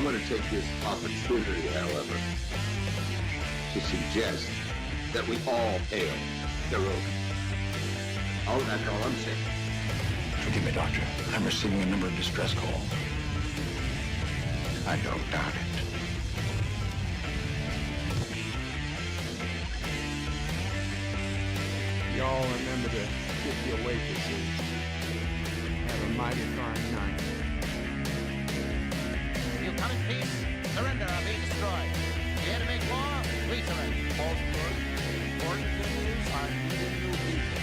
going to take this opportunity, however, to suggest that we all hail Caroga. Oh, that's all I'm saying. Forgive me, Doctor. I'm receiving a number of distress calls. I don't doubt it. Y'all remember to tip your waitresses. Have a mighty fine night. You come in peace, surrender or be destroyed. You here to make war? We surrender. False word. Important news are needed new people.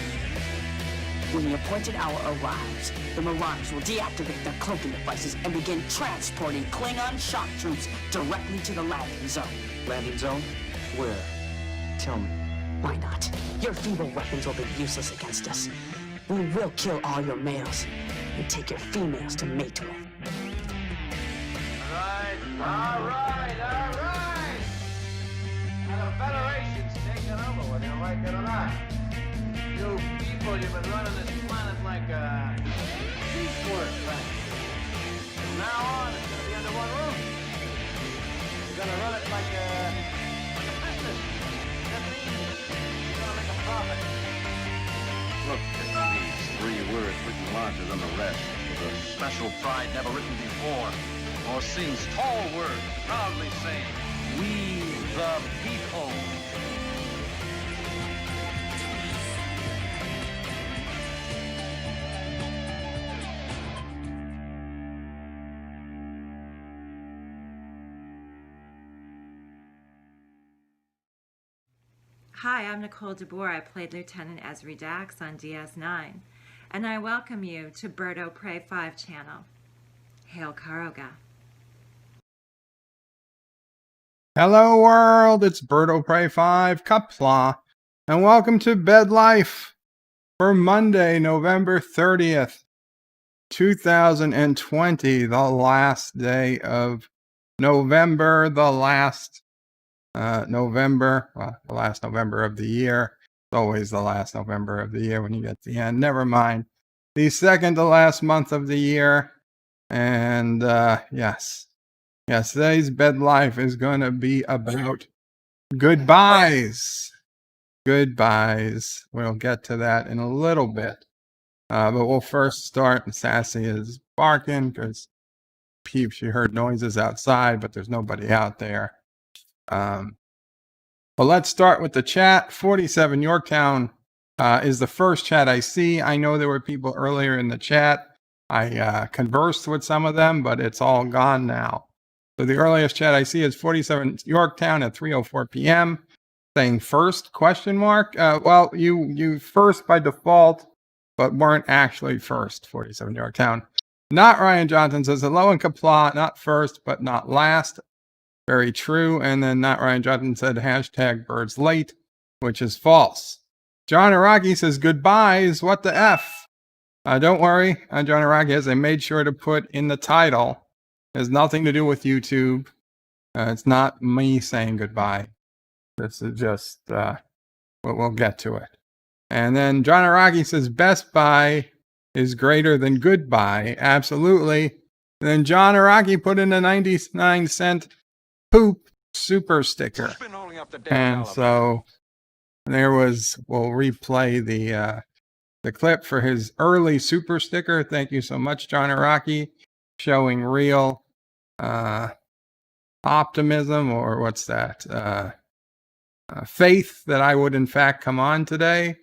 When the appointed hour arrives, the Marauders will deactivate their cloaking devices and begin transporting Klingon shock troops directly to the landing zone. Landing zone? Where? Tell me. Why not? Your feeble weapons will be useless against us. We will kill all your males and take your females to mate with. All right. Now the Federation's taking over, whether you like it or not. You people, you've been running this planet like a seaport planet. From now on, it's going to be under one roof. You're going to run it like a business. That's easy. You're going to make a profit. Look at these 3 words written larger than the rest, with a special pride never written before or since. Tall words, proudly saying, "We the people." Hi, I'm Nicole DeBoer. I played Lieutenant Ezri Dax on DS9, and I welcome you to Bird O' Prey 5 channel. Hail Caroga. Hello world, it's Bird O' Prey 5, Qapla, and welcome to BedLife for Monday, November 30th, 2020, the last day of November, the last November of the year. It's always the last November of the year when you get to the end. Never mind. The second to last month of the year. And yes, today's BedLife is going to be about goodbyes. We'll get to that in a little bit. But we'll first start. Sassy is barking because she heard noises outside, but there's nobody out there. Well, let's start with the chat. 47 Yorktown is the first chat I see. I know there were people earlier in the chat. I conversed with some of them, but it's all gone now. So the earliest chat I see is 47 Yorktown at 3:04 p.m. saying first, question mark. Well, you first by default, but weren't actually first, 47 Yorktown. Not Ryan Johnson says hello in Qapla, not first, but not last. Very true. And then Not Ryan Johnson said hashtag birds late, which is false. John Araki says goodbyes. What the F? Don't worry, John Araki, as I made sure to put in the title. It has nothing to do with YouTube. It's not me saying goodbye. This is just, we'll get to it. And then John Araki says Best Buy is greater than goodbye. Absolutely. And then John Araki put in a 99-cent poop super sticker. And so there was, we'll replay the clip for his early super sticker. Thank you so much, John Araki, showing real optimism, or what's that? Faith that I would in fact come on today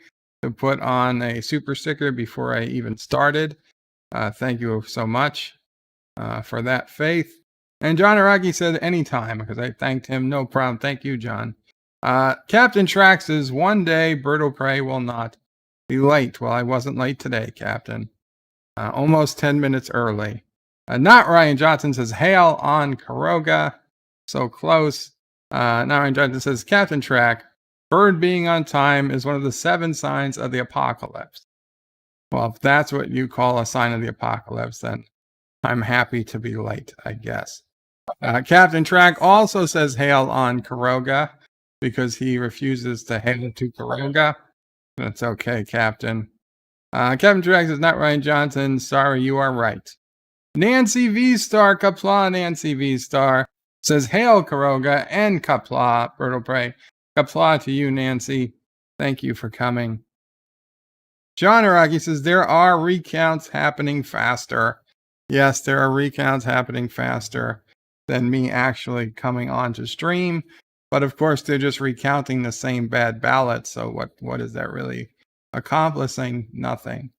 to put on a super sticker before I even started. Thank you so much for that faith. And John Araki said anytime, because I thanked him. No problem. Thank you, John. Captain Trax says one day Bird O' Prey will not be late. Well, I wasn't late today, Captain. Almost 10 minutes early. Not Ryan Johnson says hail on Caroga. So close. Not Ryan Johnson says Captain Track, bird being on time is one of the 7 signs of the apocalypse. Well, if that's what you call a sign of the apocalypse, then I'm happy to be late, I guess. Captain Track also says hail on Caroga because he refuses to hail to Caroga. That's okay, Captain. Captain Track says not Ryan Johnson. Sorry, you are right. Nancy V Star, Qapla, Nancy V Star says, hail Caroga and Qapla, Bird of Prey. Qapla to you, Nancy. Thank you for coming. John Araki says, there are recounts happening faster. Yes, there are recounts happening faster than me actually coming on to stream. But of course, they're just recounting the same bad ballots. So what is that really accomplishing? Nothing.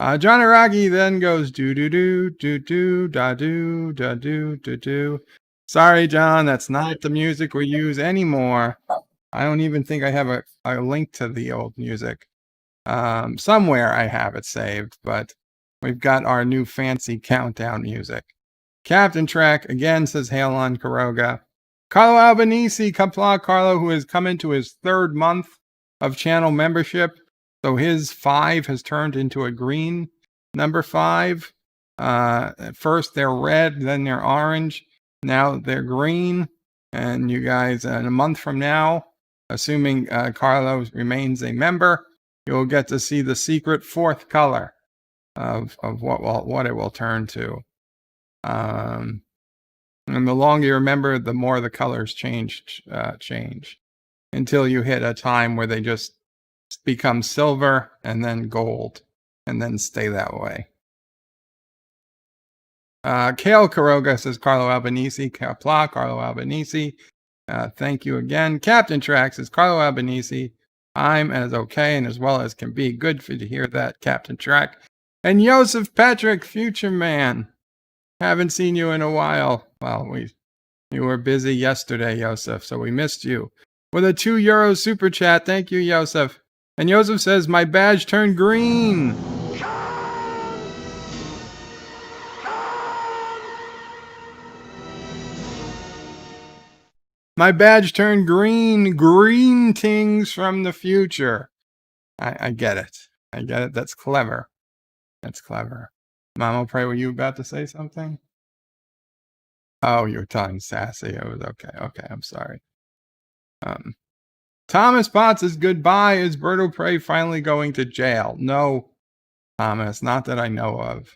John Araki then goes do do do do do da do da do do do. Sorry, John, that's not the music we use anymore. I don't even think I have a link to the old music. Somewhere I have it saved, but we've got our new fancy countdown music. Captain Trek again says hail on Caroga. Carlo Albanese, Qapla Carlo, who has come into his 3rd month of channel membership. So his 5 has turned into a green number 5. At first they're red, then they're orange. Now they're green. And you guys, in a month from now, assuming Carlo remains a member, you'll get to see the secret 4th color of what it will turn to. And the longer you remember, the more the colors change until you hit a time where they just become silver and then gold and then stay that way. Kale Caroga says Carlo Albanese, Qapla, Carlo Albanese. Thank you again. Captain Trax says Carlo Albanese. I'm as okay and as well as can be. Good for you to hear that, Captain Track. And Joseph Patrick, future man. Haven't seen you in a while. Well, you were busy yesterday, Joseph, so we missed you. With a €2 super chat. Thank you, Joseph. And Joseph says, my badge turned green. My badge turned green. Greetings from the future. I get it. I get it. That's clever. That's clever. Mama, pray, were you about to say something? Oh, you were telling Sassy. It was okay. Okay, I'm sorry. Thomas Potts says, goodbye. Is Birdo Prey finally going to jail? No, Thomas, not that I know of.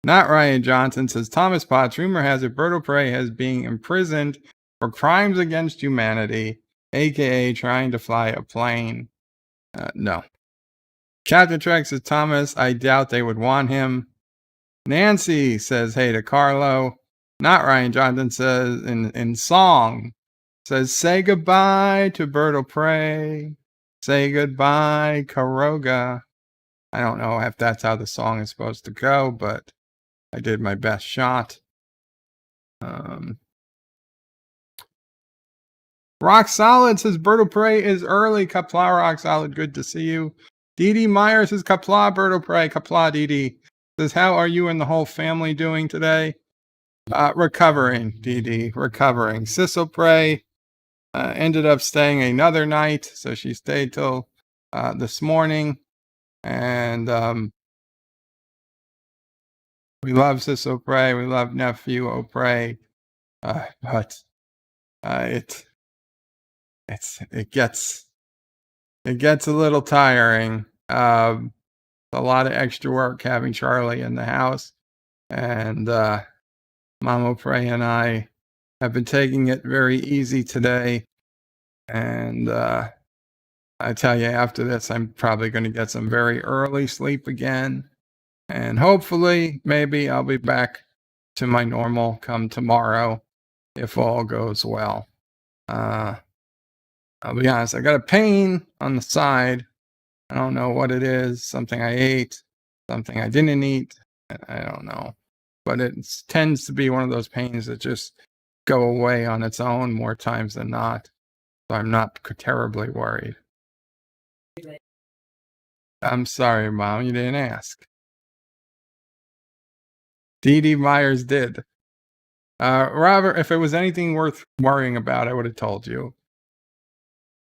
Not Ryan Johnson says, Thomas Potts, rumor has it Birdo Prey has been imprisoned for crimes against humanity, aka trying to fly a plane. No. Captain Trek says, Thomas, I doubt they would want him. Nancy says, hey to Carlo. Not Ryan Johnson says, in song, says, say goodbye to Birdo Prey. Say goodbye, Caroga. I don't know if that's how the song is supposed to go, but I did my best shot. Rock Solid says, Birdo Prey is early. Qapla, Rock Solid, good to see you. Dee Dee Meyer says, Qapla, Birdo Prey. Qapla, Dee Dee. Says, how are you and the whole family doing today? Recovering, Dee Dee, recovering. Sissel Prey ended up staying another night, so she stayed till this morning. And we love Sissel Prey. We love Nephew O'Prey. But it gets a little tiring. A lot of extra work having Charlie in the house, and Mama Prey and I have been taking it very easy today. And I tell you, after this, I'm probably going to get some very early sleep again, and hopefully, maybe I'll be back to my normal come tomorrow, if all goes well. I'll be honest, I got a pain on the side. I don't know what it is, something I ate, something I didn't eat, I don't know. But it tends to be one of those pains that just go away on its own more times than not. So I'm not terribly worried. I'm sorry, Mom, you didn't ask. Dee Dee Myers did. Robert, if it was anything worth worrying about, I would have told you.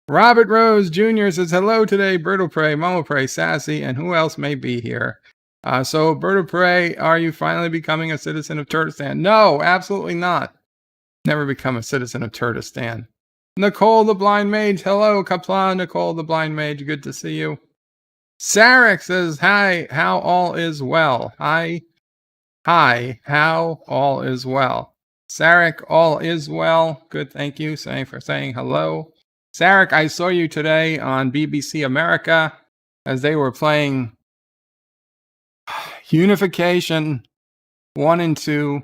Robert Rose Jr. says, hello today, Birdo Prey, Momo Prey, Sassy, and who else may be here. So, Birdo Prey, are you finally becoming a citizen of Turtistan? No, absolutely not. Never become a citizen of Turtistan. Nicole the Blind Mage, hello, Qapla, Nicole the Blind Mage, good to see you. Sarek says, hi, how all is well. Hi, how all is well. Sarek, all is well. Good, thank you for saying hello. Sarek, I saw you today on BBC America as they were playing Unification 1 and 2.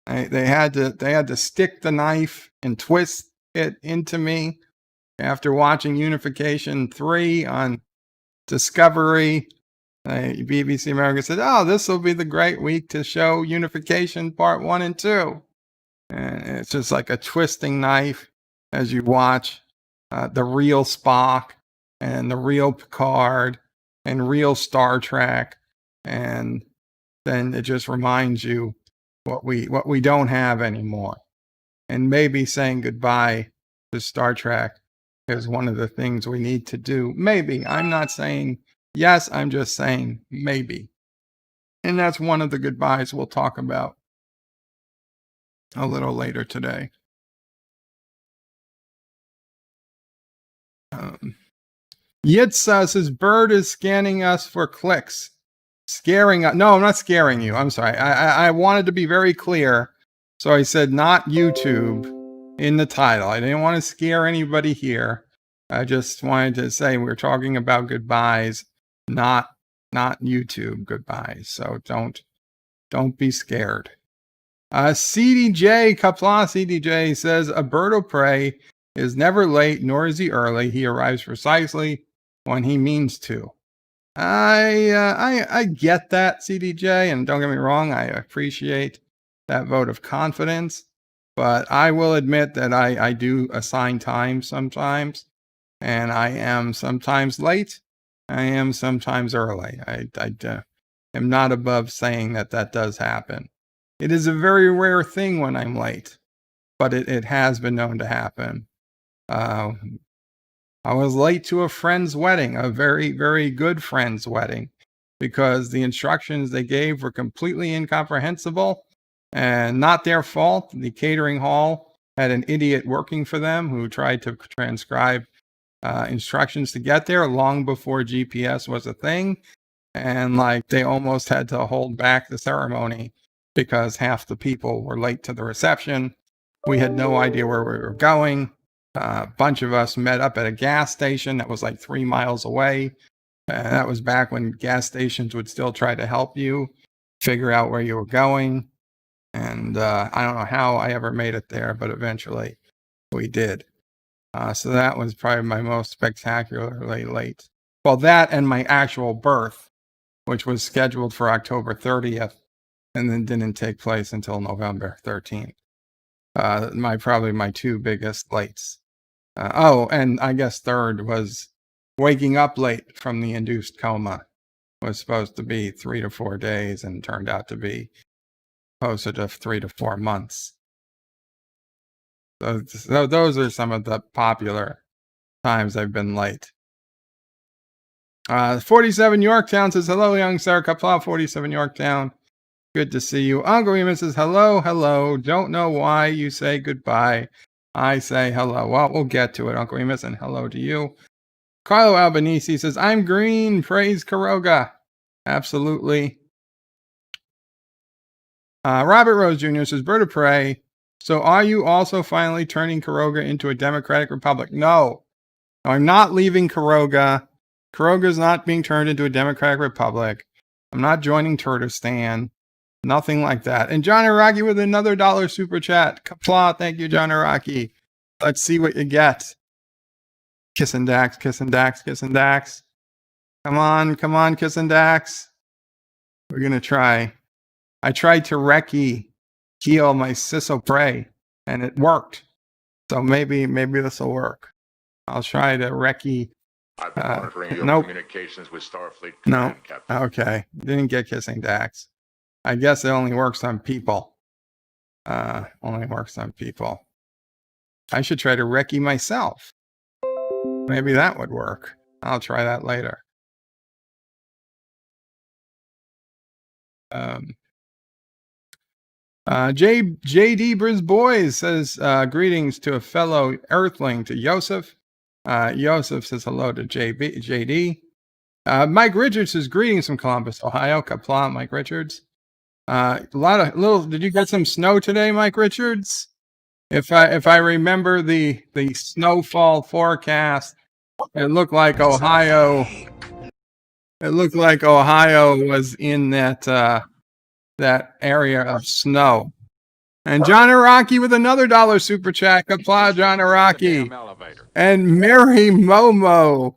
They had to stick the knife and twist it into me after watching Unification 3 on Discovery. BBC America said, "Oh, this will be the great week to show Unification Part 1 and 2." And it's just like a twisting knife as you watch the real Spock and the real Picard and real Star Trek, and then it just reminds you what we don't have anymore. And maybe saying goodbye to Star Trek is one of the things we need to do. Maybe. I'm not saying yes, I'm just saying maybe. And that's one of the goodbyes we'll talk about a little later today. Yitsa says, Bird is scanning us for clicks. Scaring us. No, I'm not scaring you. I'm sorry. I wanted to be very clear. So I said not YouTube in the title. I didn't want to scare anybody here. I just wanted to say we're talking about goodbyes, not YouTube goodbyes. So don't be scared. CDJ, Qapla CDJ says, a bird of prey is never late, nor is he early. He arrives precisely when he means to. I get that, CDJ, and don't get me wrong, I appreciate that vote of confidence, but I will admit that I do assign time sometimes, and I am sometimes late. I am sometimes early. I am not above saying that does happen. It is a very rare thing when I'm late, but it has been known to happen. I was late to a friend's wedding, a very, very good friend's wedding, because the instructions they gave were completely incomprehensible and not their fault. The catering hall had an idiot working for them who tried to transcribe instructions to get there long before GPS was a thing. And like they almost had to hold back the ceremony because half the people were late to the reception. We had no idea where we were going. A bunch of us met up at a gas station that was like 3 miles away. That was back when gas stations would still try to help you figure out where you were going. And I don't know how I ever made it there, but eventually we did. So that was probably my most spectacularly late. Well, that and my actual birth, which was scheduled for October 30th and then didn't take place until November 13th. Probably my two biggest lates. And I guess third was waking up late from the induced coma. Was supposed to be 3 to 4 days and turned out to be closer to 3 to 4 months. So those are some of the popular times I've been late. 47 Yorktown says, hello, young sir. Qapla, 47 Yorktown. Good to see you. Uncle Remus says, hello. Don't know why you say goodbye. I say hello. Well, we'll get to it, Uncle Remus, and hello to you. Carlo Albanese says, I'm green. Praise Caroga. Absolutely. Robert Rose Jr. says, Bird of Prey. So are you also finally turning Caroga into a democratic republic? No, I'm not leaving Caroga. Caroga is not being turned into a democratic republic. I'm not joining Turtistan. Nothing like that. And John Araki with another $1 super chat. Qapla, thank you, John Araki. Let's see what you get. Kissing Dax. Come on, Kissing Dax. We're going to try. I tried to Reki heal my Sisso Prey, and it worked. So maybe this will work. I'll try to Reki. I've been monitoring your nope. communications with Starfleet No. Command, Captain. Okay. Didn't get Kissing Dax. I guess it only works on people. Only works on people. I should try to Reki myself. Maybe that would work. I'll try that later. JD Briz Boys says, greetings to a fellow Earthling, to Yosef. Yosef says hello to JD. Mike Richards says, greetings from Columbus, Ohio. Qapla, Mike Richards. Did you get some snow today, Mike Richards? If I remember the snowfall forecast, it looked like Ohio. It looked like Ohio was in that area of snow. And John Araki with another $1 super chat. Qapla, John Araki. And Mary Momo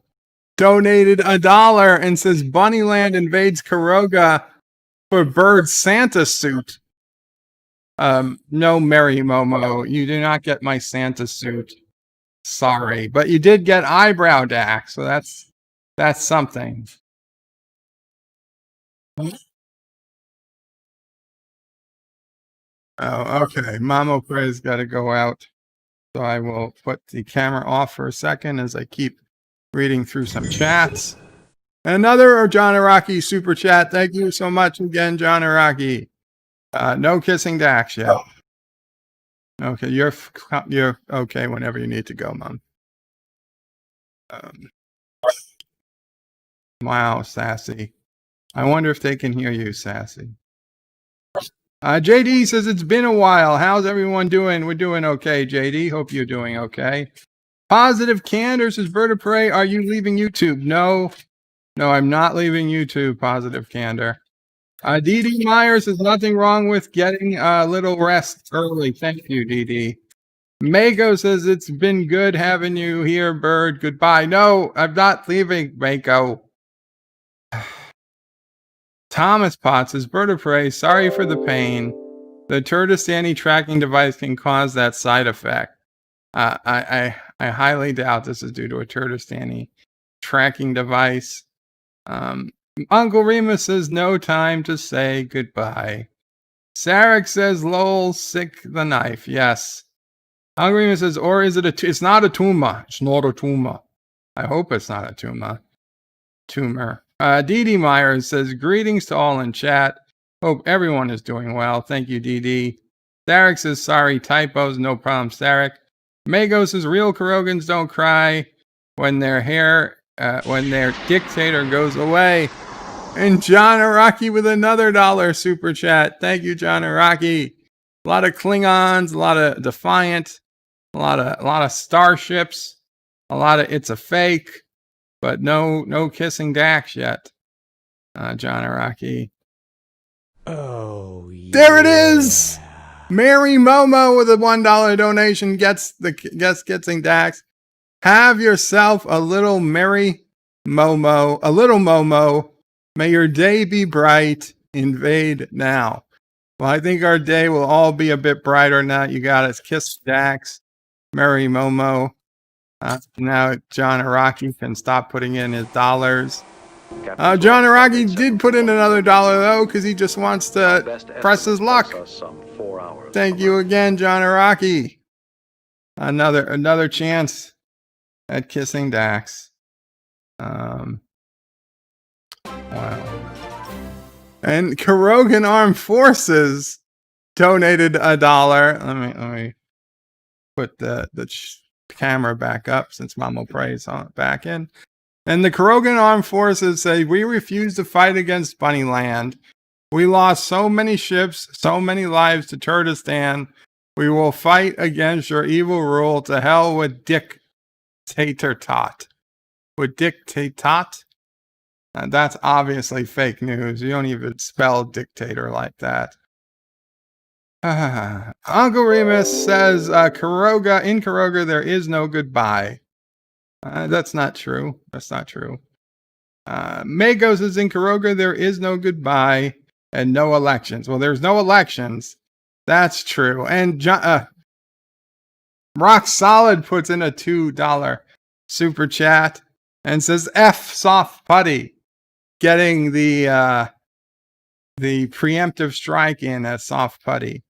donated $1 and says Bunnyland invades Caroga for Bird's Santa suit. No, Mary Momo, you do not get my Santa suit. Sorry, but you did get eyebrow Dax, so that's something. Oh, okay. Mamo Pray's got to go out. So I will put the camera off for a second as I keep reading through some chats. Another John Araki super chat. Thank you so much again, John Araki. No kissing Dax yet. Okay, you're okay whenever you need to go, Mom. Wow, Sassy. I wonder if they can hear you, Sassy. JD says it's been a while. How's everyone doing? We're doing okay, JD. Hope you're doing okay. Positive Candor says, Bird of Prey, are you leaving YouTube? No, I'm not leaving YouTube, Positive Candor. DD Myers says, nothing wrong with getting a little rest early. Thank you, DD. Mako says, it's been good having you here, Bird. Goodbye. No, I'm not leaving, Mako. Thomas Potts says, Bird of Prey, sorry for the pain. The Turdistani tracking device can cause that side effect. I highly doubt this is due to a Turdistani tracking device. Uncle Remus says, no time to say goodbye. Sarek says, lol, sick the knife. Yes. Uncle Remus says, or is it it's not a tumor. It's not a tumor. I hope it's not a tumor. DD Myers says, greetings to all in chat. Hope everyone is doing well. Thank you, DD. Sarek says, sorry, typos, no problem, Sarek. Mago says, real Carogans don't cry when their dictator goes away. And John Araki with another $1 super chat. Thank you, John Araki. A lot of Klingons, a lot of Defiant, a lot of starships, a lot of it's a fake, but no kissing Dax yet. John Araki. Oh, yeah. There it is. Mary Momo with a $1 donation gets kissing Dax. Have yourself a little Mary Momo, a little Momo. May your day be bright. Invade now. Well, I think our day will all be a bit brighter now. You got us. Kiss Dax, Mary Momo. Now John Araki can stop putting in his dollars. John Araki did put in another $1 though, because he just wants to press his luck. Thank you again, John Araki. Another chance at kissing Dax. Wow. And Carogan Armed Forces donated $1. Let me put the camera back up since Mamo Pray's on back in. And the Carogan Armed Forces say, we refuse to fight against Bunnyland. We lost so many ships, so many lives to Turdistan. We will fight against your evil rule. To hell with Dictator Tot. With Dictatot? That's obviously fake news. You don't even spell dictator like that. Uncle Remus says, in Caroga, there is no goodbye. That's not true. That's not true. Mago says, in Caroga, there is no goodbye and no elections. Well, there's no elections. That's true. And Rock Solid puts in a $2 super chat and says, F soft putty. Getting the preemptive strike in at soft putty.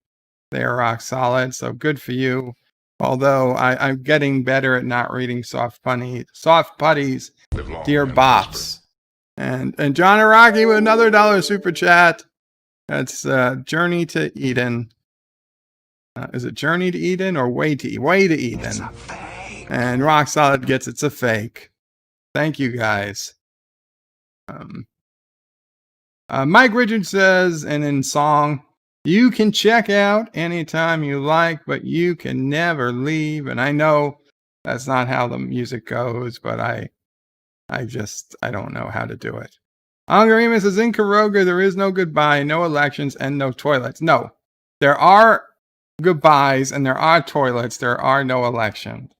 They're Rock Solid, so good for you. Although I'm getting better at not reading soft putties, Dear Bops. And John Araki with another $1 super chat. That's Journey to Eden. Is it Journey to Eden or Way to Eden? It's a fake. And Rock Solid gets it's a fake. Thank you guys. Mike Richards says, and in song, you can check out anytime you like, but you can never leave. And I know that's not how the music goes, but I don't know how to do it. Angarima says, in Caroga, there is no goodbye, no elections, and no toilets. No, there are goodbyes and there are toilets. There are no elections.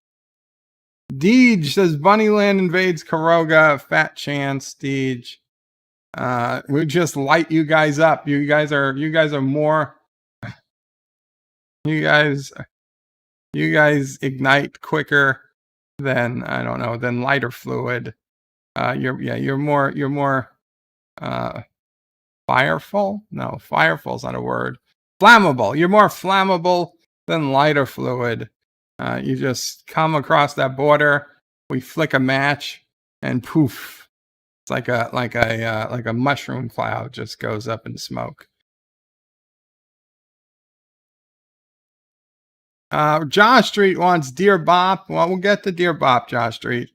Deej says, Bunnyland invades Caroga. Fat chance, Deej. We just light you guys up. You guys are more. You guys ignite quicker than, I don't know, than lighter fluid. You're more fireful. No, fireful's not a word. Flammable. You're more flammable than lighter fluid. You just come across that border. We flick a match, and poof. It's like a mushroom cloud just goes up in smoke. Josh Street wants Dear Bop. Well, we'll get to Dear Bop, Josh Street.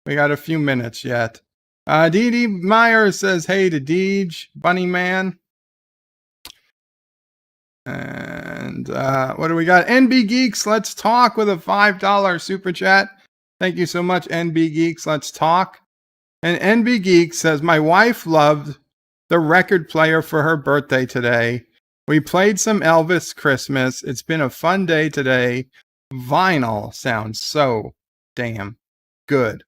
We got a few minutes yet. Dee Dee Myers says, hey to Deej, Bunny Man. And what do we got? NB Geeks, let's talk with a $5 super chat. Thank you so much, NB Geeks. Let's talk. And NB Geeks says, my wife loved the record player for her birthday today. We played some Elvis Christmas. It's been a fun day today. Vinyl sounds so damn good.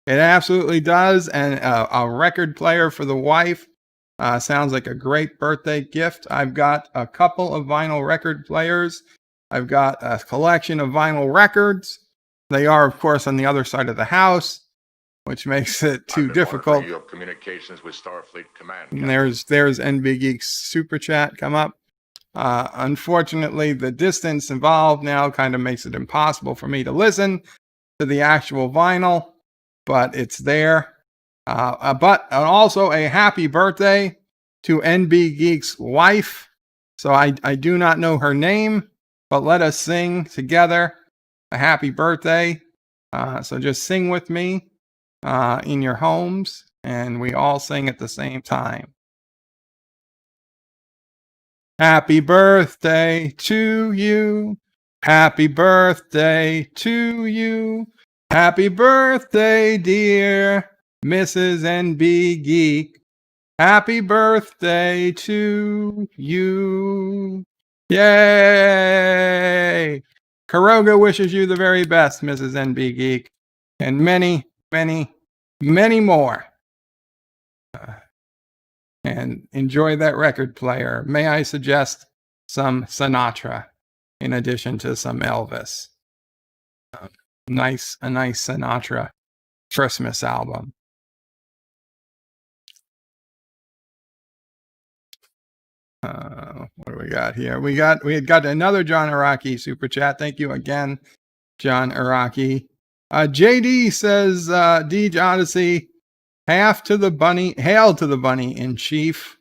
It absolutely does. And a record player for the wife sounds like a great birthday gift. I've got a couple of vinyl record players. I've got a collection of vinyl records. They are, of course, on the other side of the house, which makes it too difficult. You have communications with Starfleet Command. And there's NB Geeks super chat come up. Unfortunately, the distance involved now kind of makes it impossible for me to listen to the actual vinyl, but it's there. But also a happy birthday to NB Geek's wife. So I do not know her name, but let us sing together a happy birthday. So just sing with me in your homes, and we all sing at the same time. Happy birthday to you. Happy birthday to you. Happy birthday, dear Mrs. NB Geek. Happy birthday to you. Yay! Caroga wishes you the very best, Mrs. NB Geek, and many, many, many more. And enjoy that record player. May I suggest some Sinatra in addition to some Elvis? A nice Sinatra Christmas album. What do we got here? We had got another John Araki super chat. Thank you again, John Araki. JD says, Deej Odyssey, hail to the bunny in chief.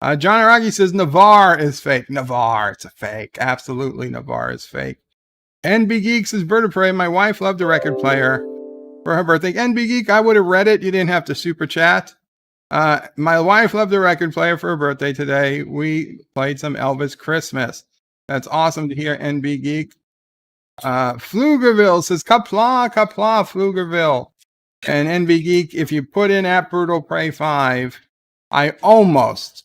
John Araki says Navarre is fake. Navarre, it's a fake. Absolutely, Navarre is fake. NB Geek says, Bird of Prey, my wife loved a record player for her birthday. NB Geek, I would have read it. You didn't have to super chat. My wife loved a record player for her birthday today. We played some Elvis Christmas. That's awesome to hear, NB Geek. Pflugerville says, Qapla, Pflugerville. And NB Geek, if you put in at Brutal Prey 5, I almost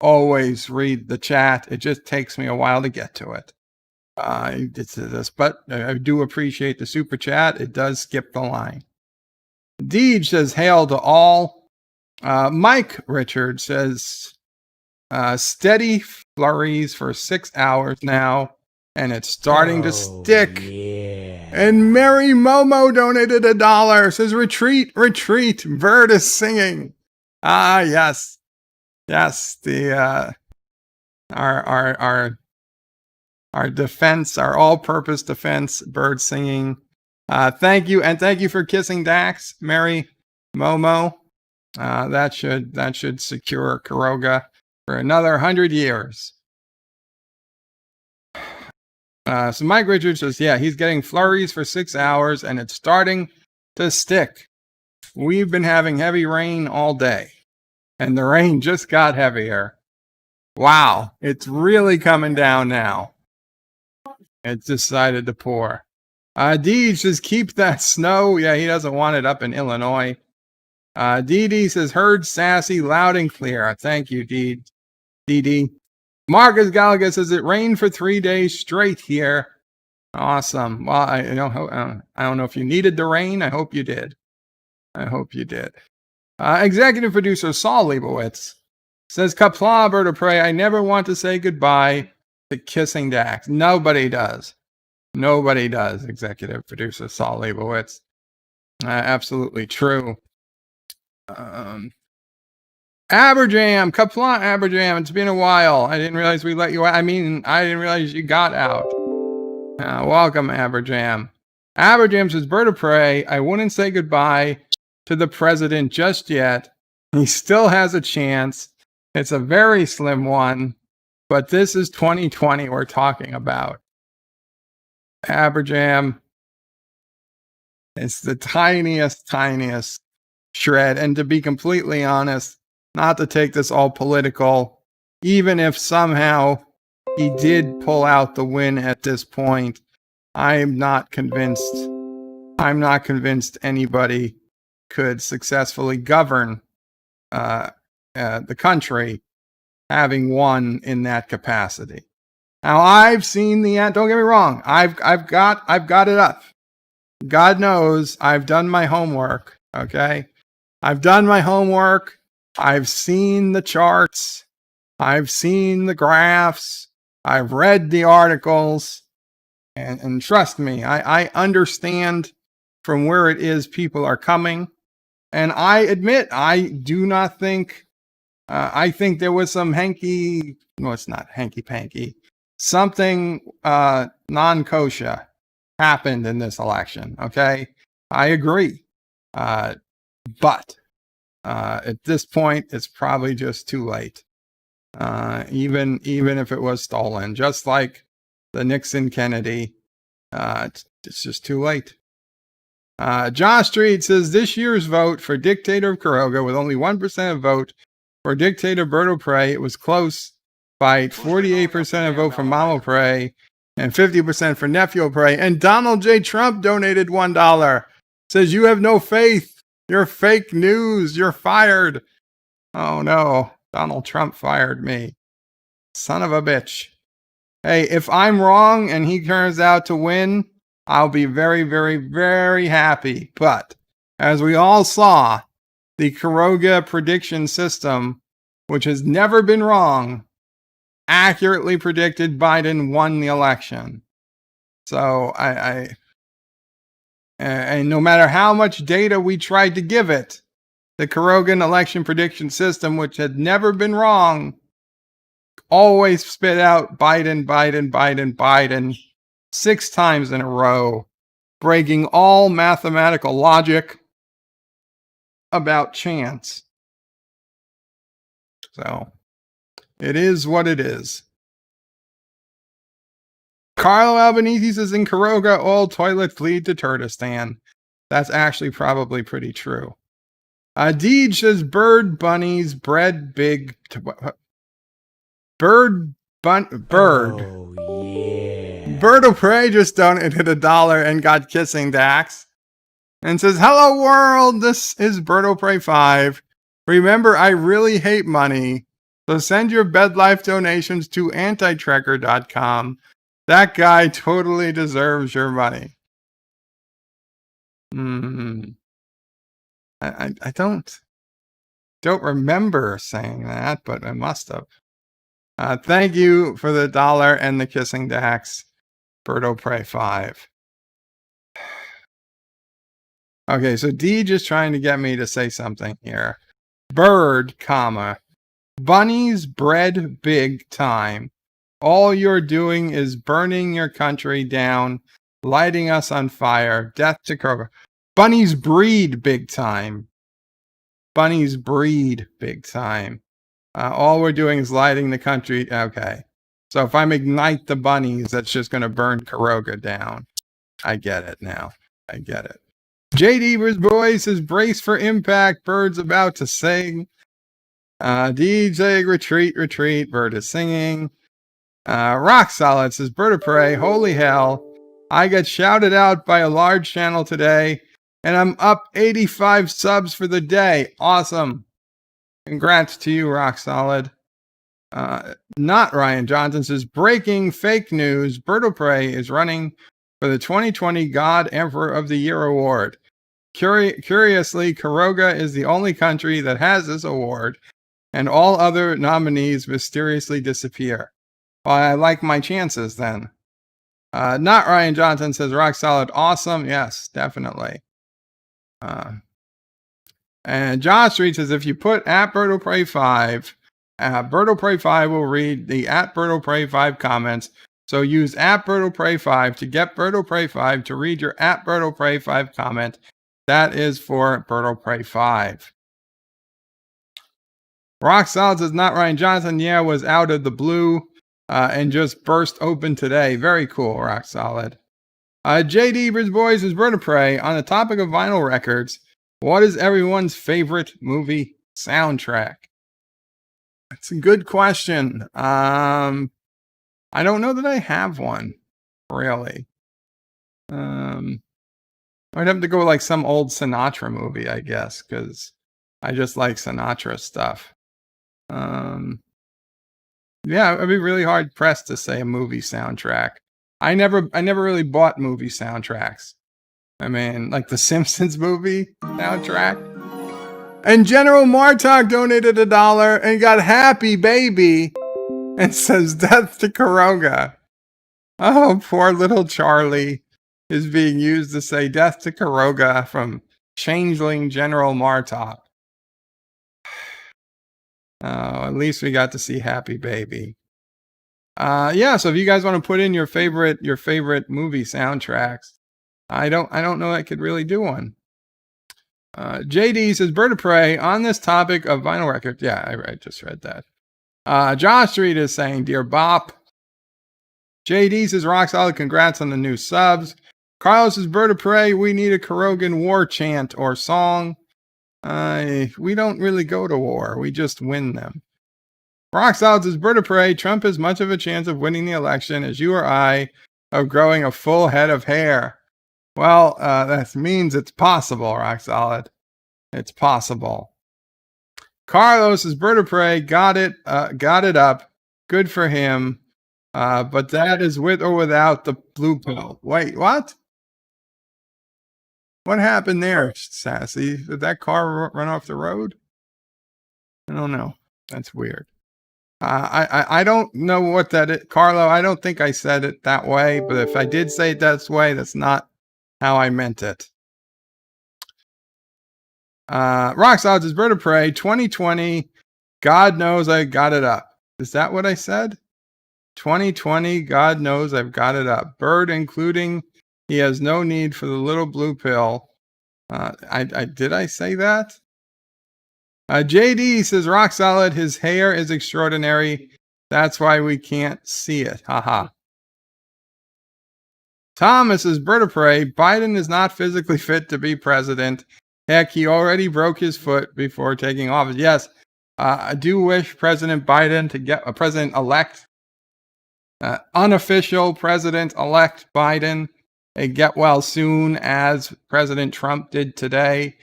always read the chat. It just takes me a while to get to it. But I do appreciate the super chat. It does skip the line. Deej says, hail to all. Mike Richard says, steady flurries for 6 hours now, and it's starting to stick. Yeah. And Mary Momo donated $1. Says, retreat, Bird is singing. Yes. The our defense, our all-purpose defense, Bird singing. Thank you, and thank you for kissing Dax, Mary Momo. That should secure Caroga for another 100 years. So Mike Richards says, yeah, he's getting flurries for 6 hours, and it's starting to stick. we've been having heavy rain all day, and the rain just got heavier. Wow, it's really coming down now. It's decided to pour. Deej says, keep that snow. Yeah, he doesn't want it up in Illinois. Dee says, heard sassy loud and clear. Thank you, Dee. Marcus Gallagher says, it rained for 3 days straight here. Awesome. Well, I don't know if you needed the rain. I hope you did. Executive producer Saul Leibowitz says, Qapla, bird of prey, I never want to say goodbye to kissing Dax. Nobody does. Executive producer Saul Leibowitz. Absolutely true. Aberjam, Qapla Aberjam, it's been a while. I didn't realize we let you out. I didn't realize you got out. Welcome, Aberjam. Aberjam says, bird of prey, I wouldn't say goodbye to the president just yet. He still has a chance. It's a very slim one, but this is 2020 we're talking about. Aberjam, it's the tiniest shred. And to be completely honest, not to take this all political, even if somehow he did pull out the win at this point, I'm not convinced anybody could successfully govern the country having won in that capacity. Now, I've seen the end. Don't get me wrong. I've got it up. God knows I've done my homework. Okay. I've done my homework. I've seen the charts. I've seen the graphs. I've read the articles. And trust me, I understand from where it is people are coming. And I admit, I do not think, I think there was some it's not hanky-panky, something non-kosher happened in this election, okay? I agree. But at this point, it's probably just too late. Even if it was stolen, just like the Nixon-Kennedy, it's just too late. Josh Street says, this year's vote for dictator of Caroga with only 1% of vote for dictator Berto Prey. It was close by 48% of vote for Mamo Prey and 50% for Nephew Prey. And Donald J. Trump donated $1. Says, you have no faith. You're fake news. You're fired. Oh no, Donald Trump fired me. Son of a bitch. Hey, if I'm wrong and he turns out to win, I'll be very, very, very happy. But as we all saw, the Caroga prediction system, which has never been wrong, accurately predicted Biden won the election. So and no matter how much data we tried to give it, the Carogan election prediction system, which had never been wrong, always spit out Biden 6 times in a row, breaking all mathematical logic about chance. So it is what it is. Carlo Albanese says, in Caroga, all toilets lead to Turkestan. That's actually probably pretty true. Deej says, bird bunnies bred big. Bird. Oh, yeah. Bird of Prey just donated $1 and got kissing Dax. And says, hello world, this is Birdo Prey 5. Remember, I really hate money. So send your BedLife donations to antitrekker.com. That guy totally deserves your money. I don't remember saying that, but I must have. Thank you for the $1 and the kissing Dax. Birdo Prey 5. Okay, so D just trying to get me to say something here. Bird, comma, bunnies bred big time. All you're doing is burning your country down, lighting us on fire. Death to Caroga. Bunnies breed big time. Bunnies breed big time. All we're doing is lighting the country. Okay. So if I ignite the bunnies, that's just going to burn Caroga down. I get it now. I get it. JD Boys says, brace for impact. Bird's about to sing. DJ retreat, retreat. Bird is singing. Rock Solid says, Bird of Prey, holy hell. I got shouted out by a large channel today, and I'm up 85 subs for the day. Awesome. Congrats to you, Rock Solid. Not Ryan Johnson says, breaking fake news. Bird of Prey is running for the 2020 God Emperor of the Year award. Curiously, Caroga is the only country that has this award, and all other nominees mysteriously disappear. Well, I like my chances then. Not Ryan Johnson says, Rock Solid, awesome. Yes, definitely. And Josh Street says, if you put at Bird of Prey 5, Bird of Prey 5 will read the at Bird of Prey 5 comments. So use at Bird of Prey 5 to get Bird of Prey 5 to read your at Bird of Prey 5 comment. That is for Bird of Prey 5. Rock Solid says, not Ryan Johnson. Yeah, was out of the blue and just burst open today. Very cool, Rock Solid. JD Bridge Boys is Bird of Prey. On the topic of vinyl records, what is everyone's favorite movie soundtrack? That's a good question. I don't know that I have one, really. I'd have to go with like some old Sinatra movie, I guess, because I just like Sinatra stuff. Yeah, I'd be really hard pressed to say a movie soundtrack. I never really bought movie soundtracks. I mean, like the Simpsons movie soundtrack. And General Martok donated $1 and got Happy Baby and says death to Caroga. Oh, poor little Charlie is being used to say death to Caroga from Changeling General Martok. Oh, at least we got to see Happy Baby. Yeah, so if you guys want to put in your favorite movie soundtracks, I don't know I could really do one. JD says, Bird of Prey, on this topic of vinyl records. Yeah, I just read that. Josh Street is saying, Dear Bop. JD says, Rock Solid, congrats on the new subs. Carlos says, Bird of Prey, we need a Carogan war chant or song. We don't really go to war. We just win them. Rock Solid says, Bird of Prey, Trump has much of a chance of winning the election as you or I of growing a full head of hair. Well, that means it's possible, Rock Solid. It's possible. Carlos says, Bird of Prey, got it up. Good for him. But that is with or without the blue pill. Wait, what? What happened there, Sassy? Did that car run off the road? I don't know. That's weird. I don't know what that is. Carlo, I don't think I said it that way, but if I did say it that way, that's not how I meant it. Rock Solid says, Bird of Prey, 2020, God knows I got it up. Is that what I said? 2020, God knows I've got it up. Bird, including he has no need for the little blue pill. Did I say that? JD says, Rock Solid, his hair is extraordinary. That's why we can't see it. Haha. Thomas says, Bird of Prey, Biden is not physically fit to be president. Heck, he already broke his foot before taking office. Yes, I do wish President Biden to get a president-elect, unofficial president-elect Biden, get well soon, as President Trump did today.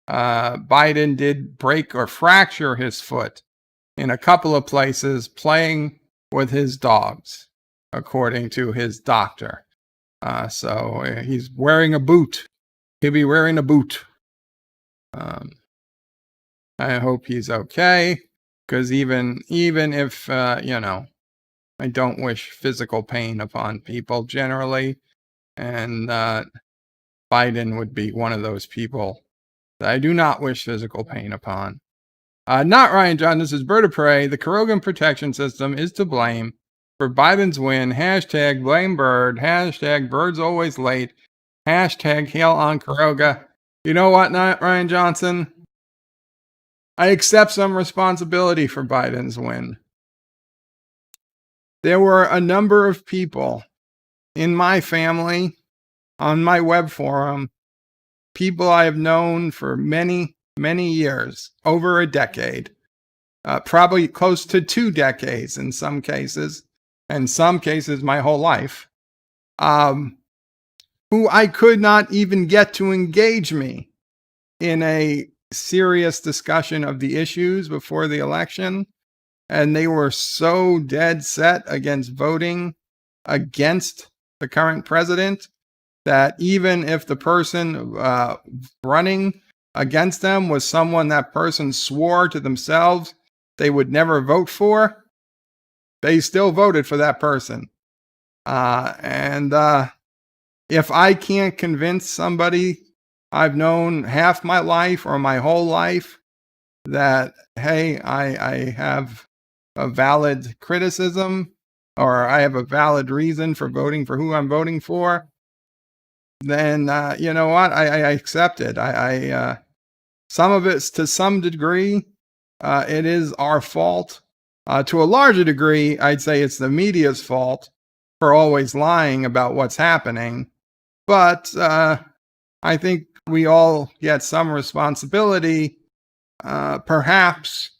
Biden did break or fracture his foot in a couple of places playing with his dogs, according to his doctor. So he's wearing a boot. He'll be wearing a boot. I hope he's okay, because even if, I don't wish physical pain upon people generally, and Biden would be one of those people that I do not wish physical pain upon. Not Ryan John, this is Bird of Prey. The Carogan protection system is to blame for Biden's win. Hashtag blame Bird. Hashtag Bird's always late. Hashtag hail on Caroga. You know what, not Ryan Johnson? I accept some responsibility for Biden's win. There were a number of people in my family, on my web forum, people I have known for many, many years, over a decade, probably close to 2 decades in some cases, in some cases my whole life, who I could not even get to engage me in a serious discussion of the issues before the election. And they were so dead set against voting against the current president that even if the person running against them was someone that person swore to themselves they would never vote for, they still voted for that person. And if I can't convince somebody I've known half my life or my whole life that, hey, I have a valid criticism or I have a valid reason for voting for who I'm voting for, then you know what? I accept it. Some of it's to some degree, it is our fault. To a larger degree, I'd say it's the media's fault for always lying about what's happening. But I think we all get some responsibility. Perhaps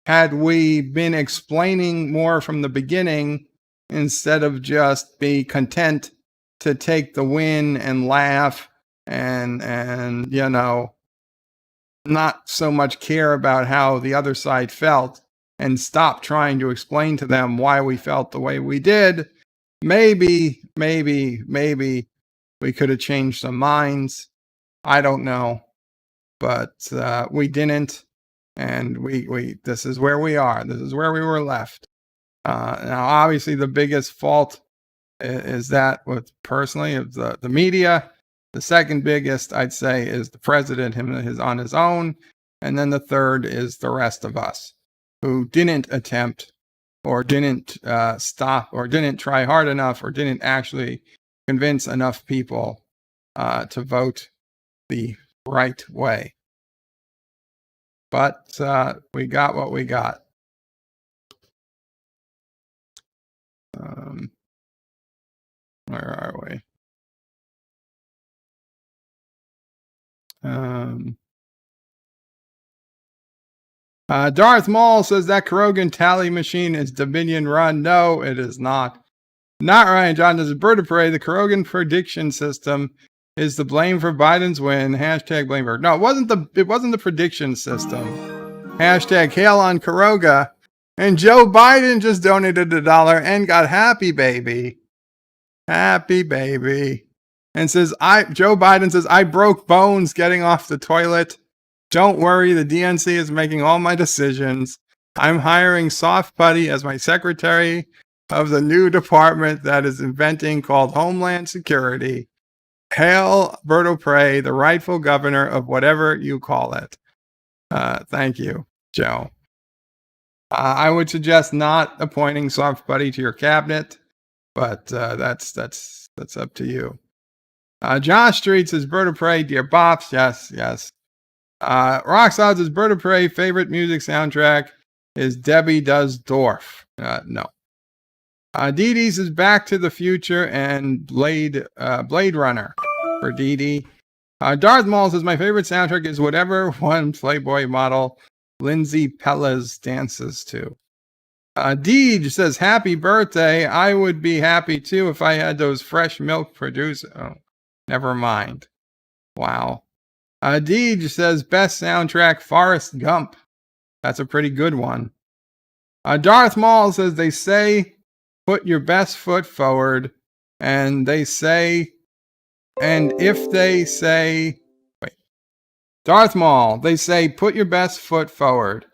had we been explaining more from the beginning instead of just be content to take the win and laugh and you know, not so much care about how the other side felt and stop trying to explain to them why we felt the way we did, maybe we could have changed some minds. I don't know, but we didn't, and we this is where we are. This is where we were left. Now, obviously, the biggest fault is that with personally of the media. The second biggest, I'd say, is the president, his on his own, and then the third is the rest of us who didn't attempt or didn't stop or didn't try hard enough or didn't actually convince enough people to vote the right way. But we got what we got. Where are we? Darth Maul says that Caroga tally machine is Dominion run. No, it is not. Not Ryan John. Does a bird of prey. The Caroga prediction system is the blame for Biden's win. Hashtag blame for. No, it wasn't the prediction system. Hashtag hail on Caroga. And Joe Biden just donated $1 and got happy baby. Happy baby. And says, Joe Biden says, I broke bones getting off the toilet. Don't worry, the DNC is making all my decisions. I'm hiring Soft Putty as my secretary of the new department that is inventing called Homeland Security. Hail Berto Prey, the rightful governor of whatever you call it. Thank you, Joe. I would suggest not appointing Soft Putty to your cabinet, but that's up to you. Josh Street says, Bird of Prey, Dear Bops. Yes. Roxod says, Bird of Prey, favorite music soundtrack is Debbie Does Dwarf. No. Dee Dee says, Back to the Future and Blade Runner for Dee Dee. Darth Maul says, my favorite soundtrack is whatever one Playboy model Lindsay Pellas dances to. Deej says, happy birthday. I would be happy too if I had those fresh milk producers. Oh, never mind. Wow. Deej says, best soundtrack, Forrest Gump. That's a pretty good one. Darth Maul says, they say, put your best foot forward. And they say, and if they say, Darth Maul, they say, put your best foot forward.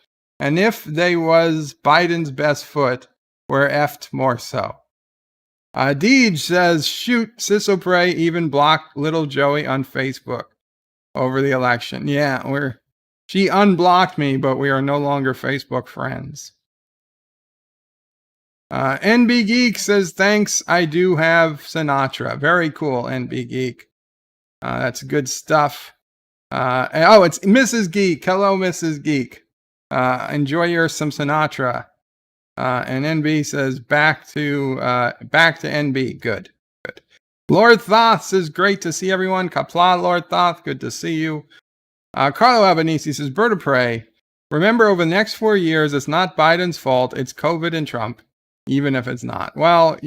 And if they was Biden's best foot, we're effed more so. Deej says, shoot, Sissopray even blocked little Joey on Facebook over the election. Yeah, she unblocked me, but we are no longer Facebook friends. NB Geek says, thanks, I do have Sinatra. Very cool, NB Geek. That's good stuff. It's Mrs. Geek. Hello, Mrs. Geek. Enjoy some Sinatra. And NB says, back to NB. Good. Lord Thoth says, great to see everyone. Qapla, Lord Thoth, good to see you. Carlo Albanese says, Bird of Prey, remember over the next 4 years, it's not Biden's fault. It's COVID and Trump, even if it's not. Well,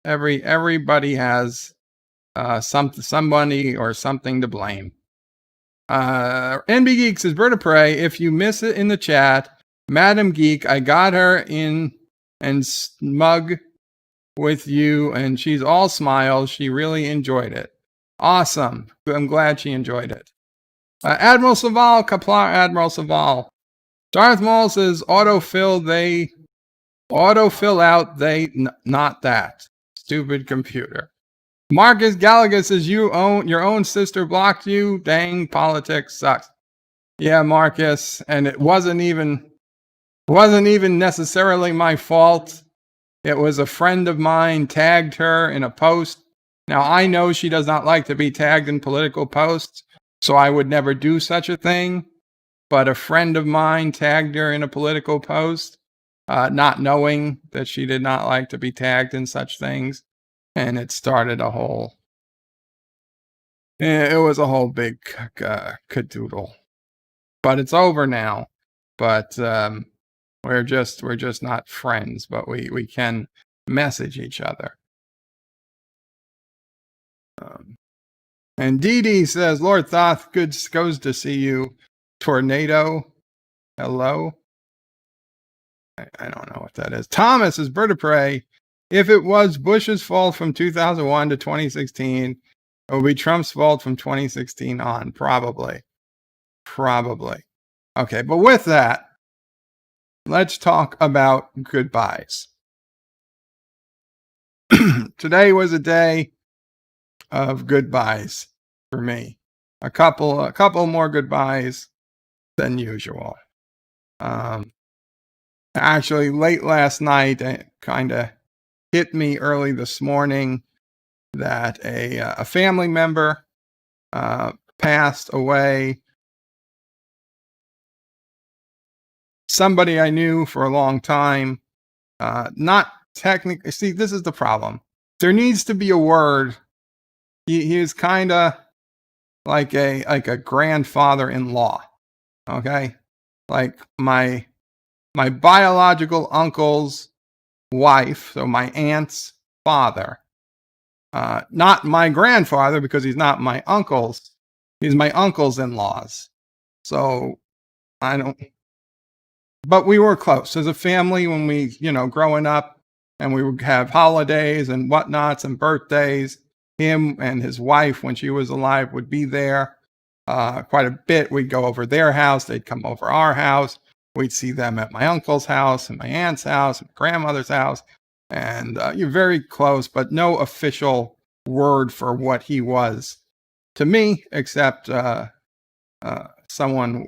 everybody has somebody or something to blame. NB Geek says, Bird of Prey, if you miss it in the chat, Madam Geek, I got her in and smug with you, and she's all smiles. She really enjoyed it. Awesome. I'm glad she enjoyed it. Admiral Saval, Qapla, Admiral Saval. Darth Maul says, autofill out, not that. Stupid computer. Marcus Gallagher says, your own sister blocked you. Dang, politics sucks. Yeah, Marcus, and it wasn't even necessarily my fault. It was a friend of mine tagged her in a post. Now, I know she does not like to be tagged in political posts, so I would never do such a thing. But a friend of mine tagged her in a political post, not knowing that she did not like to be tagged in such things. And it started a whole, it was a whole big cadoodle. But it's over now. But we're just not friends, but we can message each other. And Dee Dee says, Lord Thoth, goes to see you. Tornado, hello. I don't know what that is. Thomas is Bird of Prey. If it was Bush's fault from 2001 to 2016, it would be Trump's fault from 2016 on. Probably. Okay, but with that, let's talk about goodbyes. Today was a day of goodbyes for me. A couple more goodbyes than usual. Actually, late last night, it kind of hit me early this morning that a family member passed away. Somebody I knew for a long time. Not technically. See, this is the problem. There needs to be a word. He was kind of like a grandfather-in-law. Okay, like my biological uncle's wife, so my aunt's father. Not my grandfather, because he's not my uncle's. He's my uncle's in-laws. So but we were close as a family when we, growing up, and we would have holidays and whatnots and birthdays. Him and his wife, when she was alive, would be there quite a bit. We'd go over their house. They'd come over our house. We'd see them at my uncle's house and my aunt's house and grandmother's house. And you're very close, but no official word for what he was to me, except someone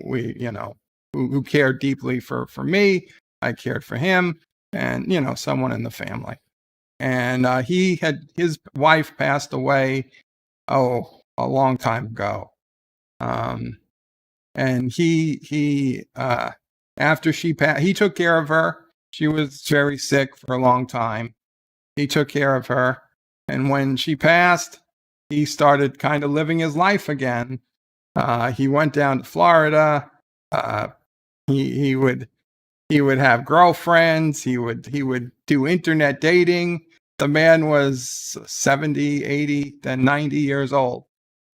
who cared deeply for me. I cared for him, and, someone in the family. And his wife passed away, a long time ago. And he after she passed, he took care of her. She was very sick for a long time. He took care of her. And when she passed, he started kind of living his life again. He went down to Florida. He would have girlfriends. He would do internet dating. The man was 70, 80, then 90 years old.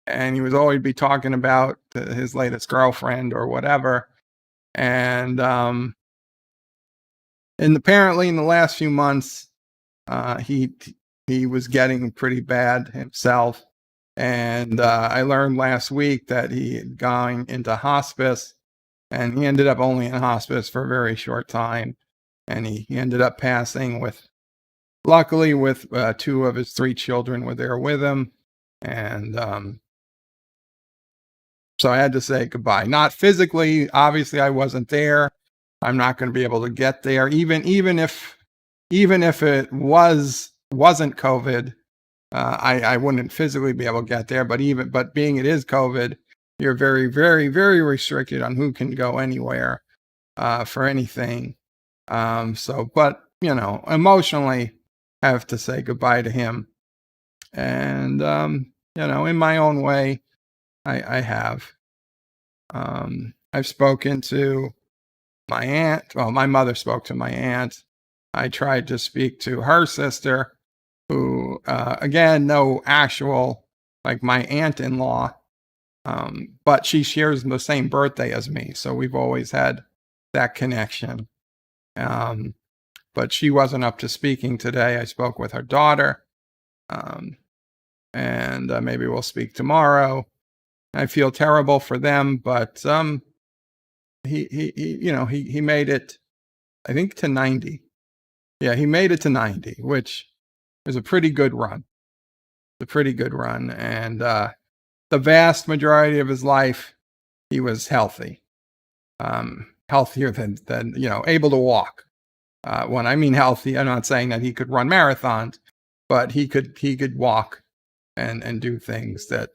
And he would always be talking about his latest girlfriend or whatever. And apparently in the last few months, he was getting pretty bad himself. And I learned last week that he had gone into hospice, and he ended up only in hospice for a very short time. And he ended up passing luckily with 2 of his 3 children were there with him. And so I had to say goodbye. Not physically, obviously I wasn't there. I'm not going to be able to get there. Even if it wasn't COVID, I wouldn't physically be able to get there. But being it is COVID, you're very, very, very restricted on who can go anywhere for anything. But emotionally, have to say goodbye to him. And, in my own way, I have. I've spoken to my aunt. Well, my mother spoke to my aunt. I tried to speak to her sister, who, again, no actual, like my aunt-in-law, but she shares the same birthday as me. So we've always had that connection. But she wasn't up to speaking today. I spoke with her daughter, and maybe we'll speak tomorrow. I feel terrible for them, but he made it, I think, to 90. Yeah, he made it to 90, which is a pretty good run. A pretty good run, and the vast majority of his life, he was healthy, healthier than able to walk. When I mean healthy, I'm not saying that he could run marathons, but he could walk and do things. That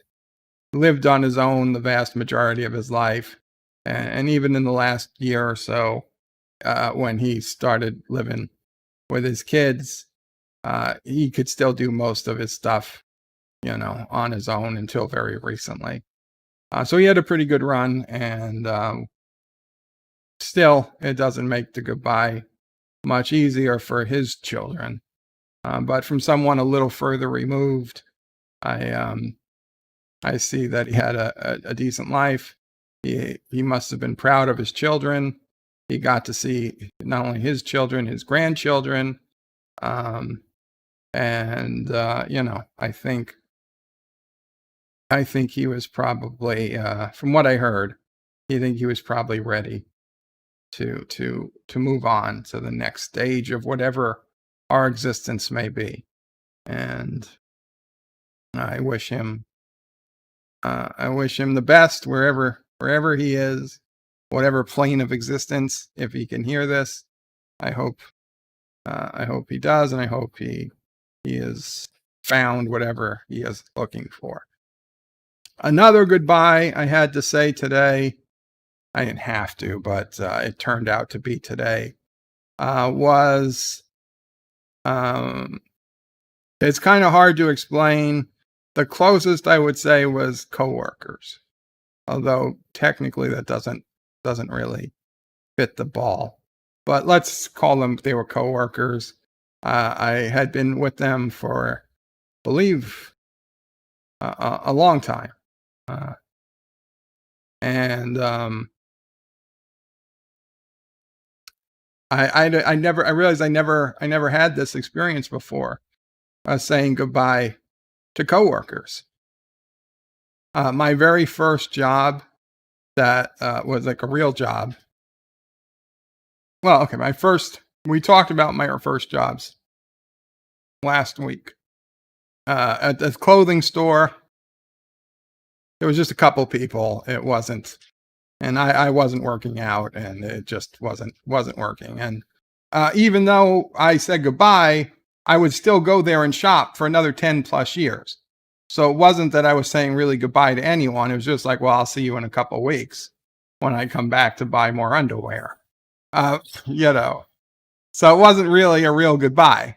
lived on his own the vast majority of his life, and even in the last year or so, when he started living with his kids, he could still do most of his stuff, on his own until very recently. So he had a pretty good run, and still, it doesn't make the goodbye much easier for his children. But from someone a little further removed, I see that he had a decent life. He must have been proud of his children. He got to see not only his children, his grandchildren. And I think he was probably, from what I heard, he was probably ready to move on to the next stage of whatever our existence may be. And I wish him the best wherever he is, whatever plane of existence. If he can hear this, I hope he does, and I hope he has found whatever he is looking for. Another goodbye I had to say today, I didn't have to, but it turned out to be today, was, it's kind of hard to explain. The closest I would say was coworkers, although technically that doesn't really fit the ball. But let's call them, they were coworkers. I had been with them for, I believe, a long time. And I realized I never had this experience before, saying goodbye to coworkers. My very first job that was like a real job. Well, okay, we talked about my first jobs last week. At the clothing store, there was just a couple people. It wasn't, and I wasn't working out, and it just wasn't working. And even though I said goodbye, I would still go there and shop for another 10 plus years. So it wasn't that I was saying really goodbye to anyone. It was just like, well, I'll see you in a couple weeks when I come back to buy more underwear. So it wasn't really a real goodbye.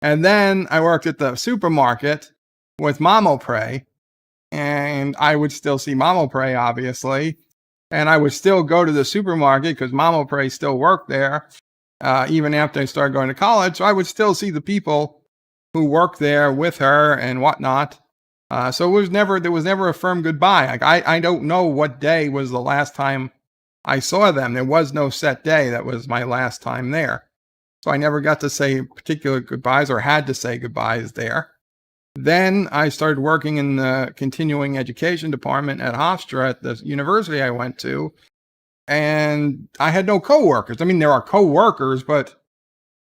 And then I worked at the supermarket with Mamo Pray, and I would still see Mamo Pray, obviously. And I would still go to the supermarket because Mamo Pray still worked there, even after I started going to college. So I would still see the people who worked there with her and whatnot. So there was never a firm goodbye. Like I don't know what day was the last time I saw them. There was no set day. That was my last time there. So I never got to say particular goodbyes or had to say goodbyes there. Then I started working in the continuing education department at Hofstra at the university I went to. And I had no coworkers. I mean, there are coworkers, but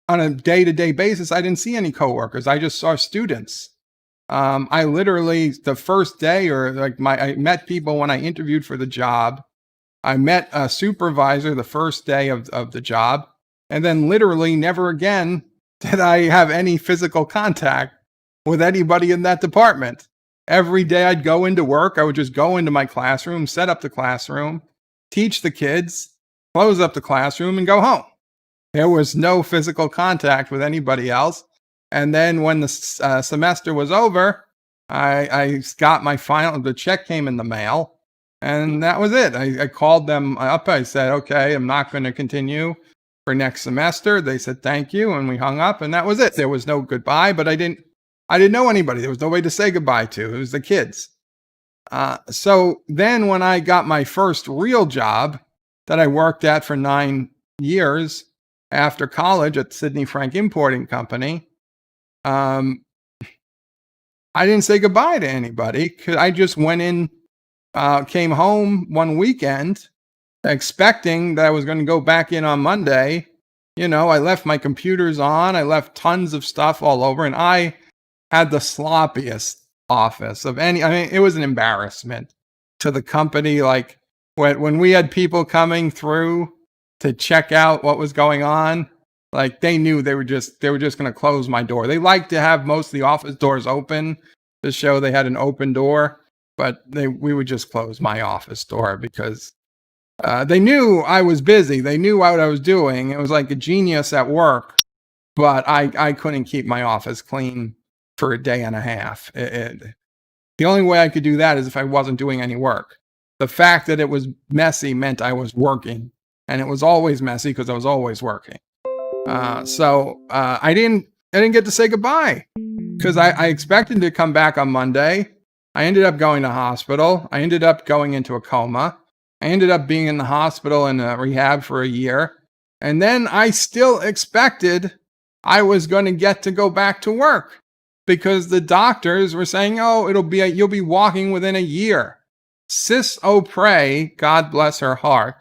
on a day-to-day basis, I didn't see any coworkers. I just saw students. I literally, the first day, I met people when I interviewed for the job. I met a supervisor the first day of the job, and then literally never again did I have any physical contact with anybody in that department. Every day I'd go into work, I would just go into my classroom, set up the classroom, teach the kids, close up the classroom, and go home. There was no physical contact with anybody else. And then when the semester was over, I got my the check came in the mail, and that was it. I called them up. I said, okay, I'm not going to continue for next semester. They said, thank you. And we hung up, and that was it. There was no goodbye, but I didn't know anybody. There was nobody to say goodbye to. It was the kids. So then when I got my first real job that I worked at for 9 years after college at Sidney Frank Importing Company, I didn't say goodbye to anybody. I just went in, came home one weekend expecting that I was going to go back in on Monday. I left my computers on. I left tons of stuff all over, and I had the sloppiest office of any. I mean, it was an embarrassment to the company. Like when we had people coming through to check out what was going on, like they knew they were just going to close my door. They liked to have most of the office doors open to show they had an open door, but we would just close my office door because they knew I was busy. They knew what I was doing. It was like a genius at work, but I couldn't keep my office clean for a day and a half. The only way I could do that is if I wasn't doing any work. The fact that it was messy meant I was working, and it was always messy because I was always working. So I didn't get to say goodbye because I expected to come back on Monday. I ended up going to hospital. I ended up going into a coma. I ended up being in the hospital in rehab for a year. And then I still expected I was going to get to go back to work because the doctors were saying, oh, you'll be walking within a year. Sis O'Prey, God bless her heart.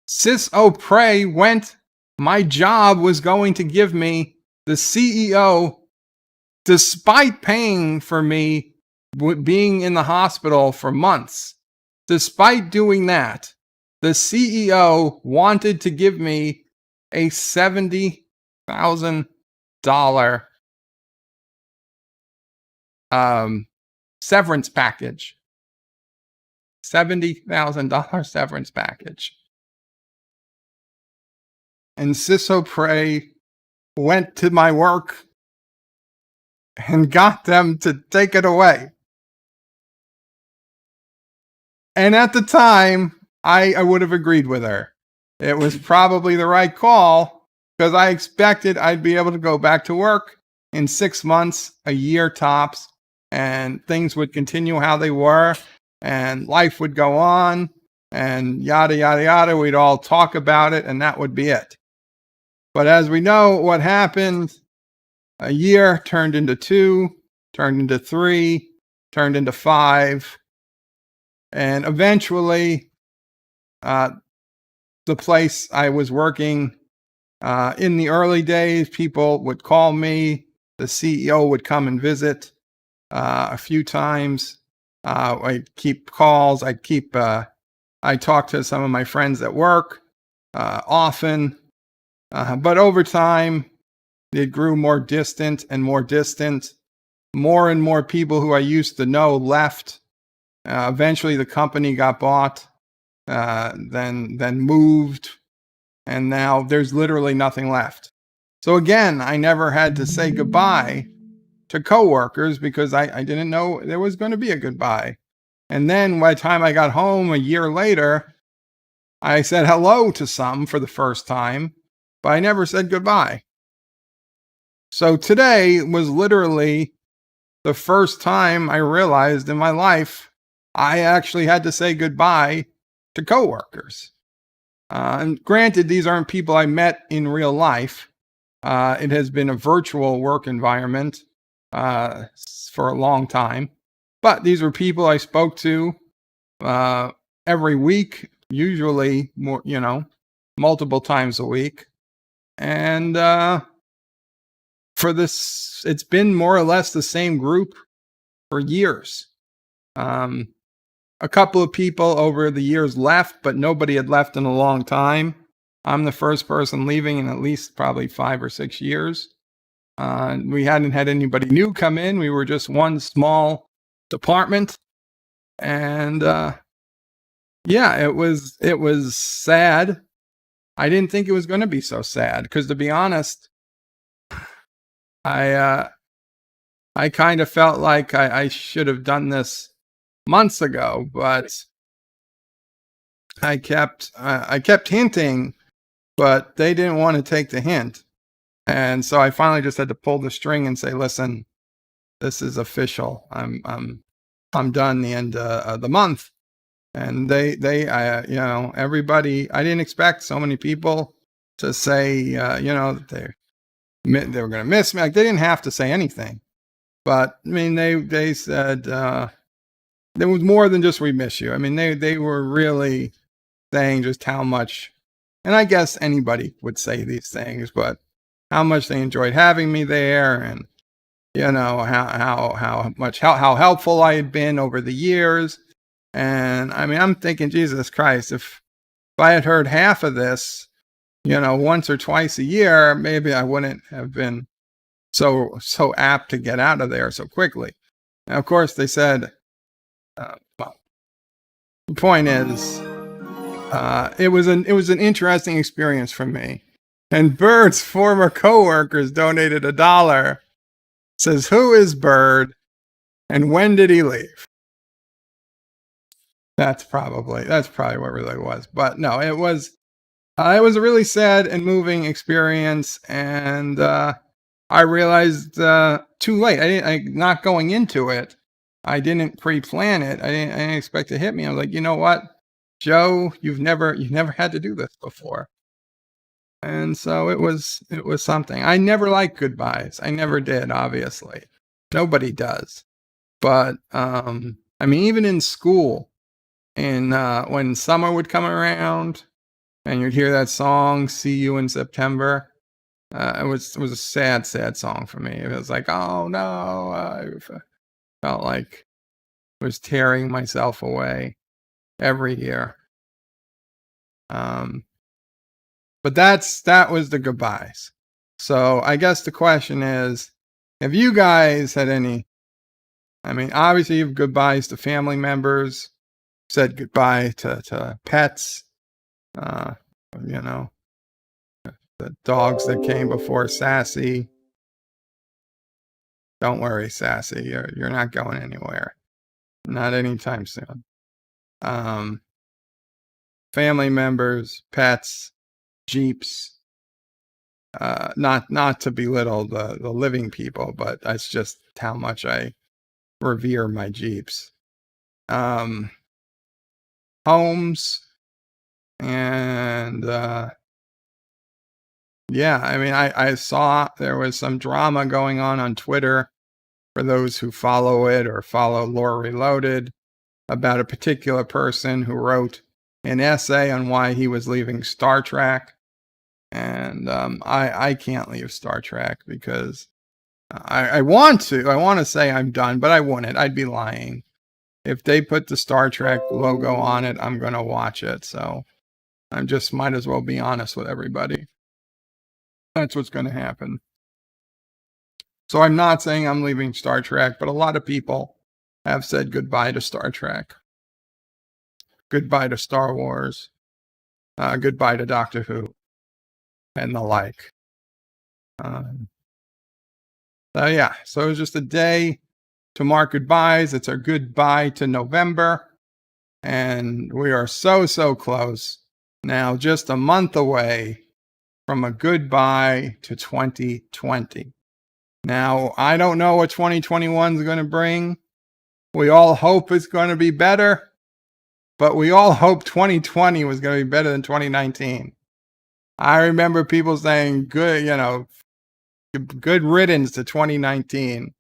Sis O'Prey my job was going to give me the CEO, despite paying for me being in the hospital for months. Despite doing that, the CEO wanted to give me a $70,000 severance package. $70,000 severance package. And Sis O'Prey went to my work and got them to take it away. And at the time, I would have agreed with her. It was probably the right call because I expected I'd be able to go back to work in 6 months, a year tops, and things would continue how they were, and life would go on, and yada, yada, yada. We'd all talk about it, and that would be it. But as we know what happened, a year turned into 2, turned into 3, turned into 5. And eventually, the place I was working, in the early days, people would call me. The CEO would come and visit a few times. I'd keep calls. I talked to some of my friends at work often. But over time, it grew more distant and more distant. More and more people who I used to know left. Eventually, the company got bought, then moved, and now there's literally nothing left. So again, I never had to say goodbye to coworkers because I didn't know there was going to be a goodbye. And then by the time I got home a year later, I said hello to some for the first time, but I never said goodbye. So today was literally the first time I realized in my life I actually had to say goodbye to coworkers. And granted, these aren't people I met in real life. It has been a virtual work environment for a long time. But these were people I spoke to every week, usually more, multiple times a week. And for this, it's been more or less the same group for years. A couple of people over the years left, but nobody had left in a long time. I'm the first person leaving in at least probably 5 or 6 years. We hadn't had anybody new come in. We were just one small department. And yeah, it was sad. I didn't think it was going to be so sad because, to be honest, I kind of felt like I should have done this months ago, but I kept hinting, but they didn't want to take the hint. And so I finally just had to pull the string and say, listen, this is official. I'm done the end of the month. And everybody, I didn't expect so many people to say, that they were going to miss me. Like, they didn't have to say anything, but I mean, they said, there was more than just, we miss you. I mean, they were really saying just how much, and I guess anybody would say these things, but how much they enjoyed having me there, and how helpful I had been over the years. And I mean, I'm thinking, Jesus Christ, if I had heard half of this, once or twice a year, maybe I wouldn't have been so apt to get out of there so quickly. And of course, they said, well, the point is, it was an interesting experience for me. And Bird's former coworkers donated $1. Says, who is Bird, and when did he leave? That's probably what really was. But no, it was a really sad and moving experience, and I realized too late. Not going into it, I didn't pre-plan it. I didn't expect it to hit me. I was like, you know what, Joe, you've never had to do this before. And so it was something. I never liked goodbyes. I never did, obviously. Nobody does. But I mean, even in school, and when summer would come around and you'd hear that song, See You in September, it was a sad song for me. It was like, oh no, I felt like I was tearing myself away every year. But that was the goodbyes. So I guess the question is, have you guys had any? I mean, obviously you have goodbyes to family members, said goodbye to pets, the dogs that came before Sassy. Don't worry, Sassy, you're not going anywhere, not anytime soon. Family members, pets, Jeeps. Not to belittle the living people, but that's just how much I revere my Jeeps. Homes, and yeah, I mean, I saw there was some drama going on Twitter, for those who follow it or follow Lore Reloaded, about a particular person who wrote an essay on why he was leaving Star Trek. And I can't leave Star Trek because I want to say I'm done, but I wouldn't. I'd be lying. If they put the Star Trek logo on it, I'm going to watch it. So I just might as well be honest with everybody. That's what's going to happen. So I'm not saying I'm leaving Star Trek, but a lot of people have said goodbye to Star Trek. Goodbye to Star Wars. Goodbye to Doctor Who. And the like. Yeah, so it was just a day to mark goodbyes. It's our goodbye to November. And we are so close now, just a month away from a goodbye to 2020. Now, I don't know what 2021 is going to bring. We all hope it's going to be better, but we all hope 2020 was going to be better than 2019. I remember people saying, good riddance to 2019.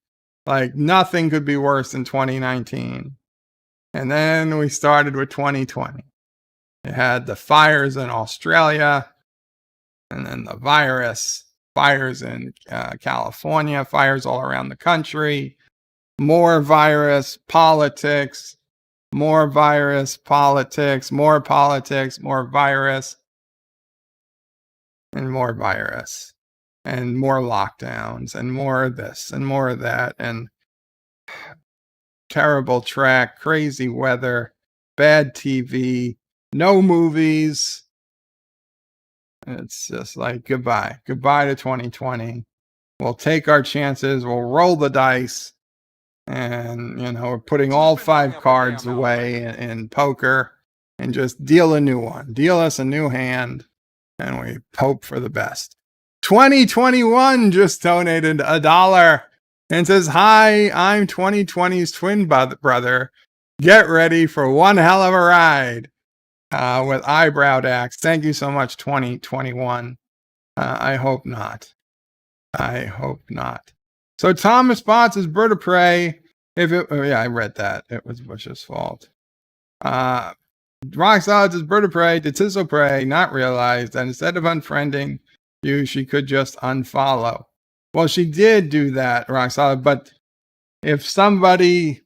Like, nothing could be worse than 2019. And then we started with 2020. It had the fires in Australia, and then the fires in California, fires all around the country, more virus, politics, more virus, politics, more politics, more virus, and more virus, and more lockdowns, and more of this, and more of that, and terrible track, crazy weather, bad TV, no movies. It's just like goodbye to 2020. We'll take our chances. We'll roll the dice. And, we're putting all 5 cards away in poker and just deal a new one. Deal us a new hand, and we hope for the best. 2021 just donated $1 and says, "Hi, I'm 2020's twin brother. Get ready for one hell of a ride with eyebrow axe." Thank you so much, 2021. I hope not. I hope not. So Thomas Spots is Bird of Prey. I read that. It was Bush's fault. Rock Solid is Bird of Prey. Did Tizzle Prey not realize that instead of unfriending you, she could just unfollow? Well, she did do that, Rock Solid, but if somebody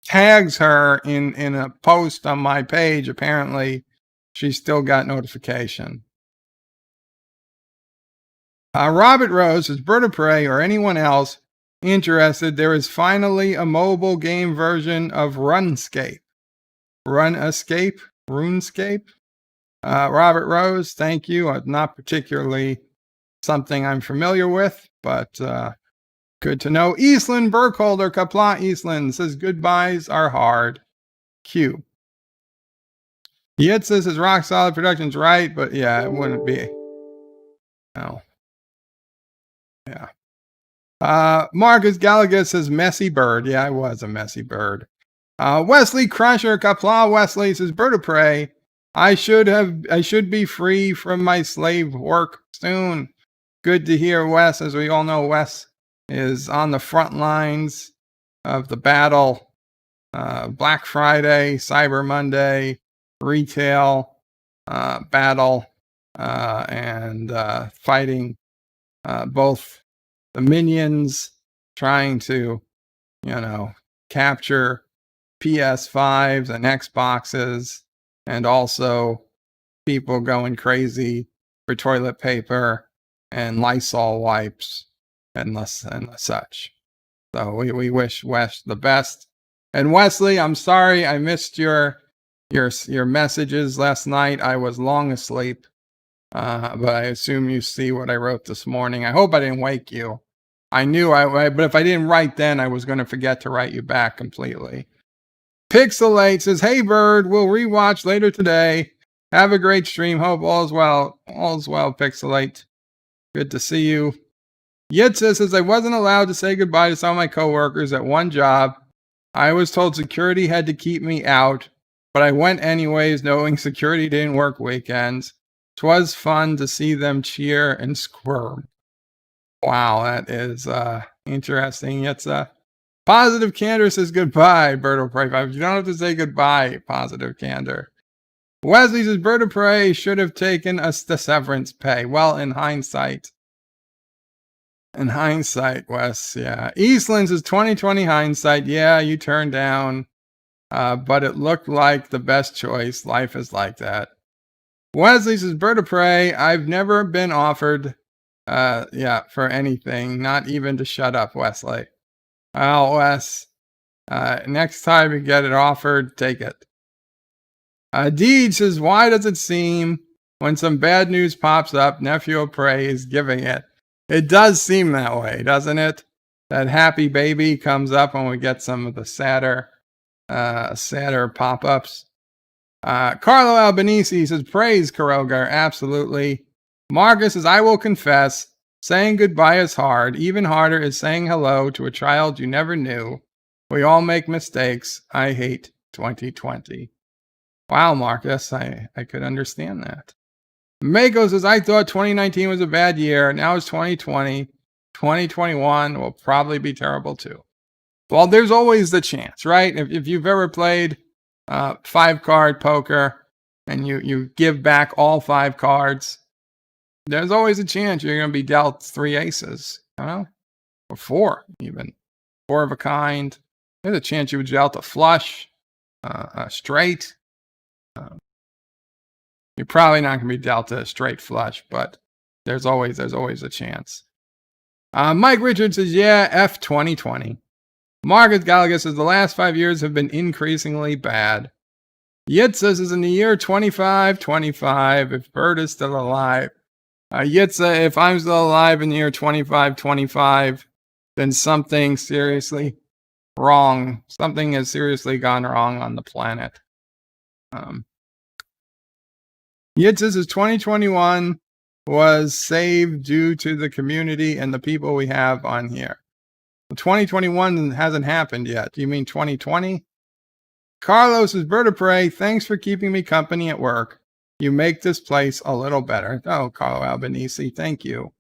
tags her in a post on my page, apparently she still got notification. Robert Rose is Bird of Prey or anyone else interested. There is finally a mobile game version of RuneScape. RuneScape? Robert Rose, thank you. Not particularly something I'm familiar with, but good to know. Eastland Burkholder, Qapla Eastland says goodbyes are hard. Q. Yitzis is Rock Solid Productions, right? But yeah, it wouldn't be. No. Yeah. Marcus Gallagher says messy bird. Yeah, I was a messy bird. Wesley Crusher, Qapla Wesley says Bird of Prey. I should be free from my slave work soon. Good to hear, Wes. As we all know, Wes is on the front lines of the battle. Black Friday, Cyber Monday, retail battle, and fighting both the minions trying to, capture PS5s and Xboxes, and also people going crazy for toilet paper and Lysol wipes and such. So we wish Wes the best. And Wesley, I'm sorry I missed your messages last night. I was long asleep. But I assume you see what I wrote this morning. I hope I didn't wake you. I knew but if I didn't write then, I was going to forget to write you back completely. Pixelate says, "Hey Bird, we'll rewatch later today. Have a great stream. Hope all's well. All's well, Pixelate. Good to see you." Yitza says, "I wasn't allowed to say goodbye to some of my coworkers at one job. I was told security had to keep me out, but I went anyways, knowing security didn't work weekends. 'Twas fun to see them cheer and squirm." Wow, that is interesting. It's Positive Candor says goodbye, Bird of Prey 5. You don't have to say goodbye, Positive Candor. Wesley says Bird of Prey should have taken us the severance pay. Well, in hindsight, Wes, yeah. Eastland says 2020 hindsight. Yeah, you turned down, but it looked like the best choice. Life is like that. Wesley says Bird of Prey. I've never been offered, for anything, not even to shut up, Wesley. Well, Wes, next time you get it offered, take it. Deed says, why does it seem when some bad news pops up, Nephew of Prey is giving it? It does seem that way, doesn't it? That happy baby comes up when we get some of the sadder pop-ups. Carlo Albanese says, praise Caroga, absolutely. Marcus says, I will confess, saying goodbye is hard. Even harder is saying hello to a child you never knew. We all make mistakes. I hate 2020. Wow, Marcus, I could understand that. Mako says, I thought 2019 was a bad year. Now it's 2020. 2021 will probably be terrible too. Well, there's always the chance, right? If you've ever played 5-card poker and you give back all 5 cards, there's always a chance you're going to be dealt 3 aces, or 4 even. 4 of a kind. There's a chance you would dealt a flush, a straight. You're probably not going to be dealt a straight flush, but there's always a chance. Mike Richards says, yeah, F 2020. Margaret Gallagher says, the last 5 years have been increasingly bad. Yitza says, in the year 2525, if Bird is still alive, Yitza, if I'm still alive in the year 2525, then something seriously wrong. Something has seriously gone wrong on the planet. Yitza says 2021 was saved due to the community and the people we have on here. 2021 hasn't happened yet. Do you mean 2020? Carlos is Bird of Prey. Thanks for keeping me company at work. You make this place a little better. Oh, Carlo Albanese, thank you.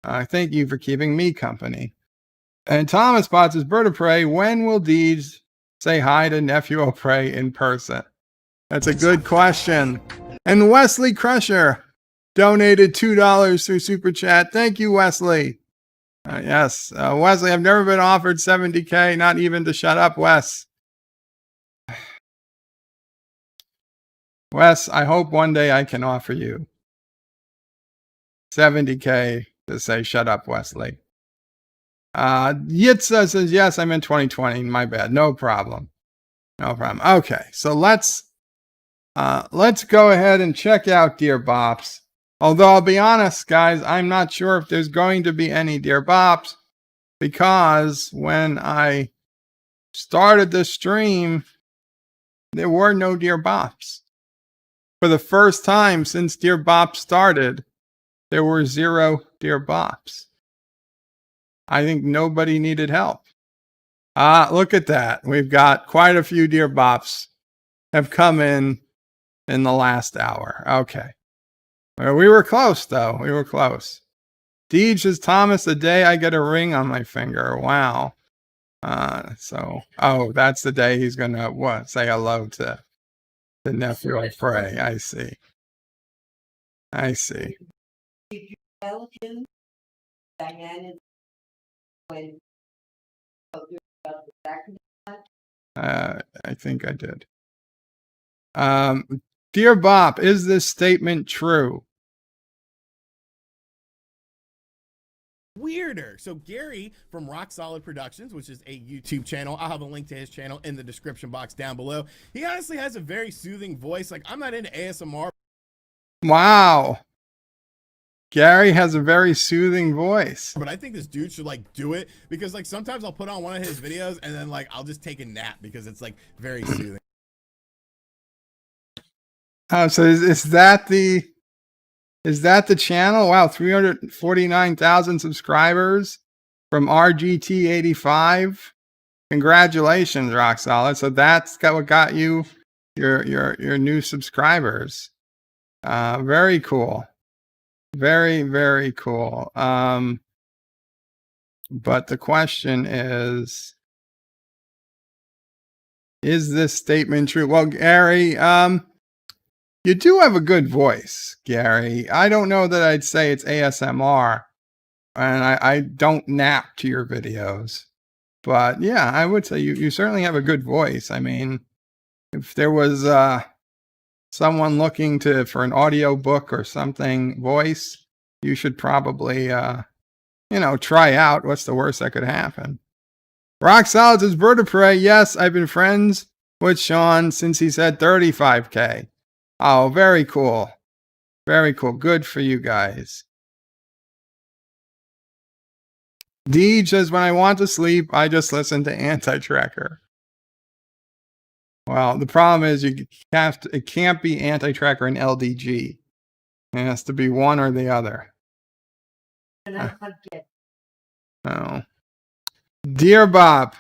Thank you for keeping me company. And Thomas Potts is Bird of Prey. When will Deeds say hi to Nephew O'Prey in person? That's a good question. And Wesley Crusher donated $2 through Super Chat. Thank you, Wesley. Yes, Wesley, I've never been offered 70K, not even to shut up, Wes. Wes, I hope one day I can offer you 70K to say, shut up, Wesley. Yitza says, yes, I'm in 2020. My bad. No problem. No problem. Okay, so let's go ahead and check out Dear Bops. Although I'll be honest, guys, I'm not sure if there's going to be any Dear Bops, because when I started the stream, there were no Dear Bops. For the first time since Dear Bop started, there were 0 Dear Bops. I think nobody needed help. Look at that. We've got quite a few Dear Bops have come in the last hour. Okay. Well, we were close, though. We were close. Deej says, Thomas, the day I get a ring on my finger. Wow. Oh, that's the day he's going to, say hello to the Nephew O'Prey. I see. I see. Did you tell him, Diana, when about the sacrament? I think I did. Dear Bop, is this statement true? Weirder. So Gary from Rock Solid Productions, which is a YouTube channel, I'll have a link to his channel in the description box down below. He honestly has a very soothing voice. Like, I'm not into ASMR. Wow. Gary has a very soothing voice. But I think this dude should like do it, because like sometimes I'll put on one of his videos and then like I'll just take a nap because it's like very soothing. So is that the channel? Wow, 349,000 subscribers from RGT85. Congratulations, Rock Solid. So that's what got you your new subscribers. Very cool. Very, very cool. But the question is this statement true? Well, Gary, you do have a good voice, Gary. I don't know that I'd say it's ASMR, and I don't nap to your videos. But yeah, I would say you certainly have a good voice. I mean, if there was someone looking for an audio book or something voice, you should probably, try out. What's the worst that could happen? Rock Solid is Bird of Prey. Yes, I've been friends with Sean since he said 35K. Oh, very cool. Very cool. Good for you guys. Deej says, when I want to sleep, I just listen to Anti-Tracker. Well, the problem is it can't be Anti-Tracker and LDG. It has to be one or the other. Oh. Dear Bop,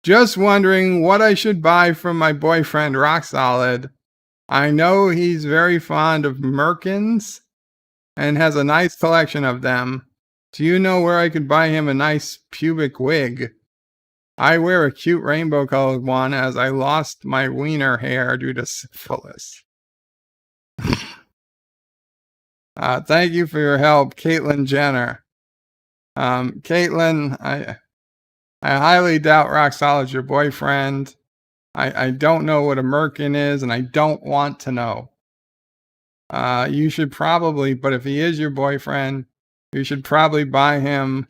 just wondering what I should buy from my boyfriend, Rock Solid. I know he's very fond of Merkins and has a nice collection of them. Do you know where I could buy him a nice pubic wig? I wear a cute rainbow colored one as I lost my wiener hair due to syphilis. Thank you for your help, Caitlyn Jenner. Caitlyn, I highly doubt Rock Solid's your boyfriend. I don't know what a Merkin is, and I don't want to know. You should probably, but if he is your boyfriend, you should probably buy him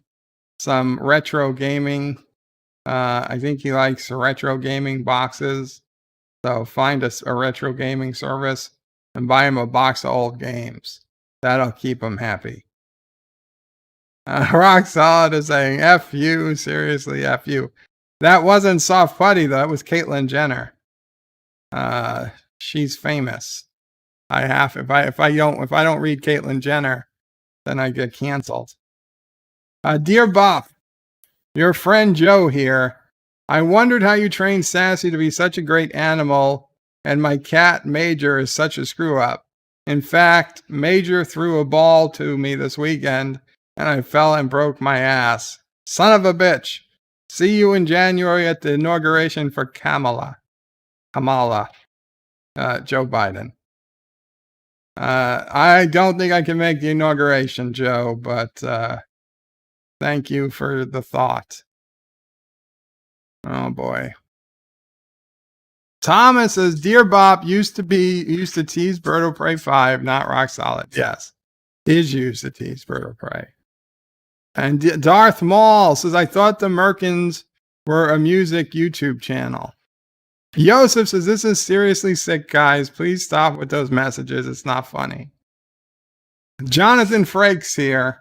some retro gaming. I think he likes retro gaming boxes. So find a retro gaming service and buy him a box of old games. That'll keep them happy. Rock Solid is saying, F you, seriously, F you. That wasn't Soft Putty, though. That was Caitlyn Jenner. She's famous. If I don't read Caitlyn Jenner, then I get canceled. Dear Bop, your friend Joe here. I wondered how you trained Sassy to be such a great animal, and my cat Major is such a screw up. In fact, Major threw a ball to me this weekend, and I fell and broke my ass. Son of a bitch. See you in January at the inauguration for Kamala. Joe Biden. I don't think I can make the inauguration, Joe, but thank you for the thought. Oh boy. Thomas says, Dear Bop used to tease Bird of Prey 5, not Rock Solid. Yes. Is used to tease Bird of Prey. And Darth Maul says, I thought the Merkins were a music YouTube channel. Yosef says, this is seriously sick, guys. Please stop with those messages. It's not funny. Jonathan Frakes here.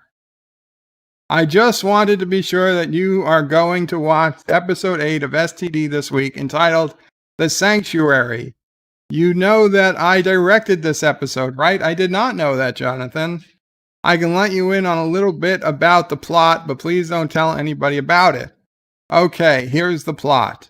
I just wanted to be sure that you are going to watch episode 8 of STD this week, entitled The Sanctuary. You know that I directed this episode, right? I did not know that, Jonathan. I can let you in on a little bit about the plot, but please don't tell anybody about it. Okay, here's the plot.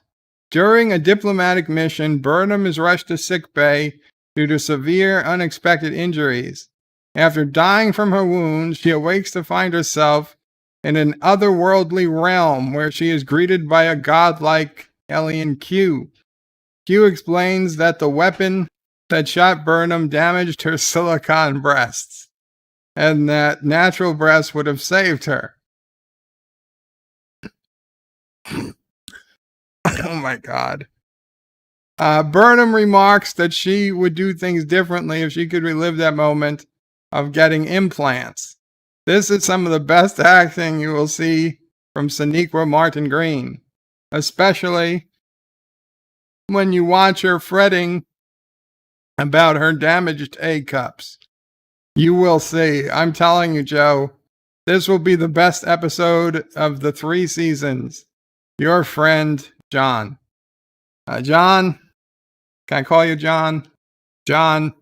During a diplomatic mission, Burnham is rushed to sickbay due to severe, unexpected injuries. After dying from her wounds, she awakes to find herself in an otherworldly realm where she is greeted by a godlike alien Q. Q explains that the weapon that shot Burnham damaged her silicone breasts, and that natural breasts would have saved her. Oh my God. Burnham remarks that she would do things differently if she could relive that moment of getting implants. This is some of the best acting you will see from Sonequa Martin Green, especially when you watch her fretting about her damaged A cups. You will see. I'm telling you, Joe, this will be the best episode of the 3 seasons. Your friend, John. John, can I call you John? John,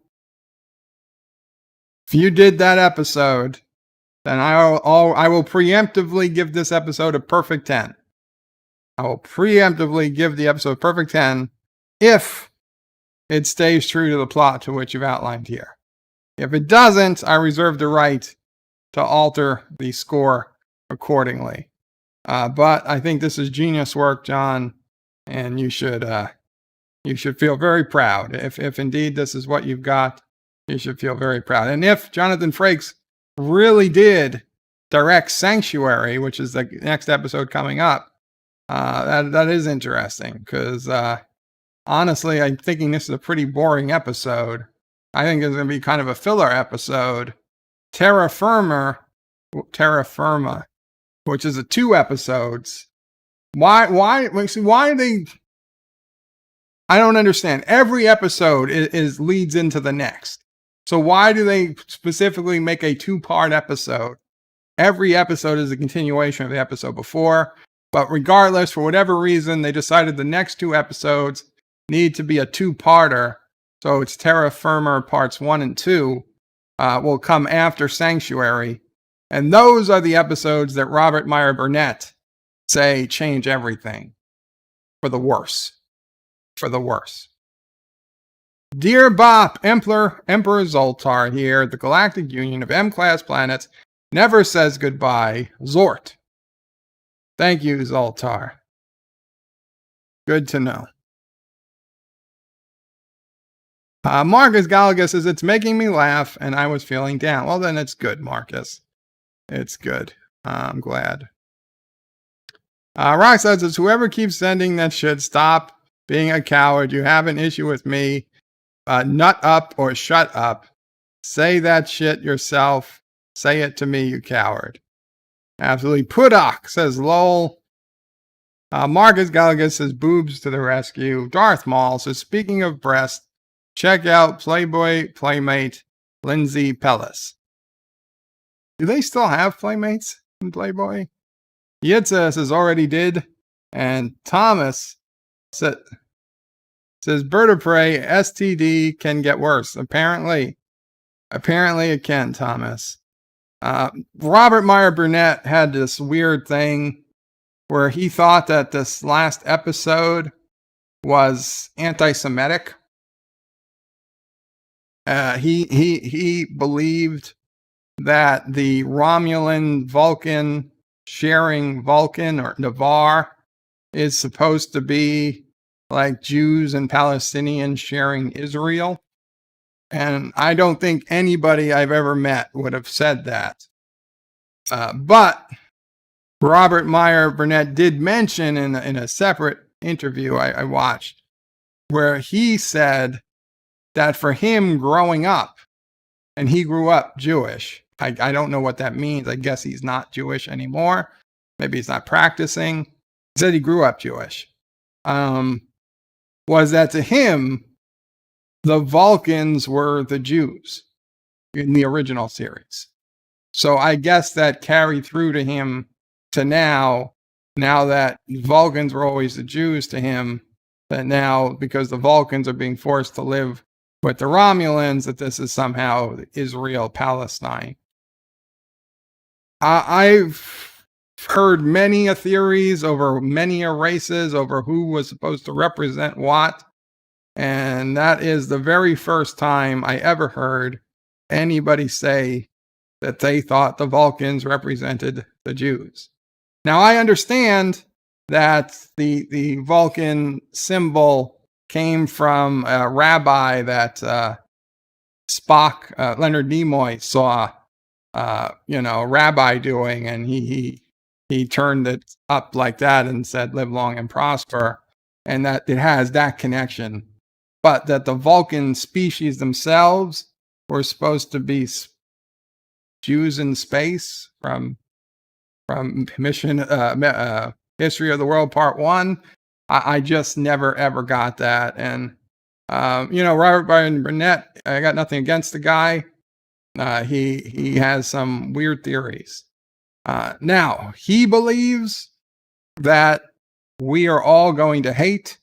if you did that episode, then I will preemptively give this episode a perfect 10. I will preemptively give the episode a perfect 10 if it stays true to the plot to which you've outlined here. If it doesn't, I reserve the right to alter the score accordingly. But I think this is genius work, John, and you should feel very proud. If indeed this is what you've got, you should feel very proud. And if Jonathan Frakes really did direct Sanctuary, which is the next episode coming up, that is interesting, because honestly, I'm thinking this is a pretty boring episode. I think it's going to be kind of a filler episode. Terra Firma, which is 2 episodes. Why are they? I don't understand. Every episode leads into the next. So why do they specifically make a 2-part episode? Every episode is a continuation of the episode before. But regardless, for whatever reason, they decided the next 2 episodes need to be a 2-parter. So it's Terra Firma parts 1 and 2 will come after Sanctuary. And those are the episodes that Robert Meyer Burnett say change everything for the worse. For the worse. Dear Bop, Emperor Zoltar here. The Galactic Union of M-Class planets never says goodbye. Zort. Thank you, Zoltar. Good to know. Marcus Gallagher says, it's making me laugh and I was feeling down. Well, then it's good, Marcus. It's good. I'm glad. Rock says, whoever keeps sending that shit, stop being a coward. You have an issue with me. Nut up or shut up. Say that shit yourself. Say it to me, you coward. Absolutely. Pudak says, lol. Marcus Gallagher says, boobs to the rescue. Darth Maul says, speaking of breasts, check out Playboy Playmate Lindsay Pellis. Do they still have Playmates in Playboy? Yitzhak says already did. And Thomas says Bird of Prey, STD can get worse. Apparently it can, Thomas. Robert Meyer Burnett had this weird thing where he thought that this last episode was anti-Semitic. He believed that the Romulan Vulcan sharing Vulcan or Navarre is supposed to be like Jews and Palestinians sharing Israel. And I don't think anybody I've ever met would have said that. But Robert Meyer Burnett did mention in a separate interview I watched where he said that for him growing up, and he grew up Jewish. I don't know what that means. I guess he's not Jewish anymore. Maybe he's not practicing. He said he grew up Jewish. Was that to him, the Vulcans were the Jews in the original series. So I guess that carried through to him to now that Vulcans were always the Jews to him, that now because the Vulcans are being forced to live with the Romulans, that this is somehow Israel, Palestine. I've heard many theories over many races over who was supposed to represent what. And that is the very first time I ever heard anybody say that they thought the Vulcans represented the Jews. Now, I understand that the Vulcan symbol came from a rabbi that Spock, Leonard Nimoy, saw, a rabbi doing, and he turned it up like that and said, "Live long and prosper," and that it has that connection. But that the Vulcan species themselves were supposed to be Jews in space from Mission History of the World Part 1. I just never ever got that. And Robert Burnett, I got nothing against the guy. He has some weird theories. Now he believes that we are all going to hate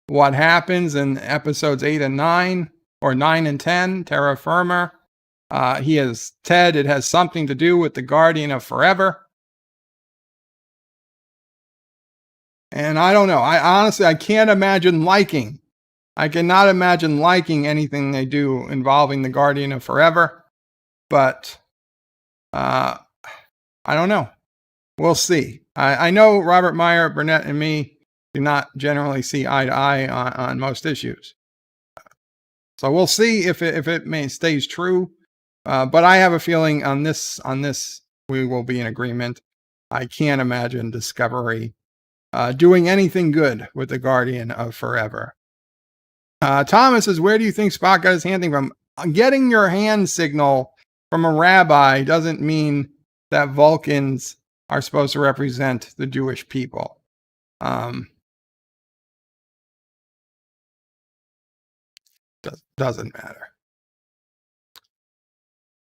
what happens in episodes 8 and 9, or 9 and 10, Terra Firma. It has something to do with the Guardian of Forever. And I don't know. I can't imagine liking. I cannot imagine liking anything they do involving the Guardian of Forever. But I don't know. We'll see. I know Robert Meyer Burnett and me do not generally see eye to eye on most issues. So we'll see if it stays true. But I have a feeling on this we will be in agreement. I can't imagine Discovery doing anything good with the Guardian of Forever. Thomas says, where do you think Spock got his hand thing from? Getting your hand signal from a rabbi doesn't mean that Vulcans are supposed to represent the Jewish people. Doesn't matter.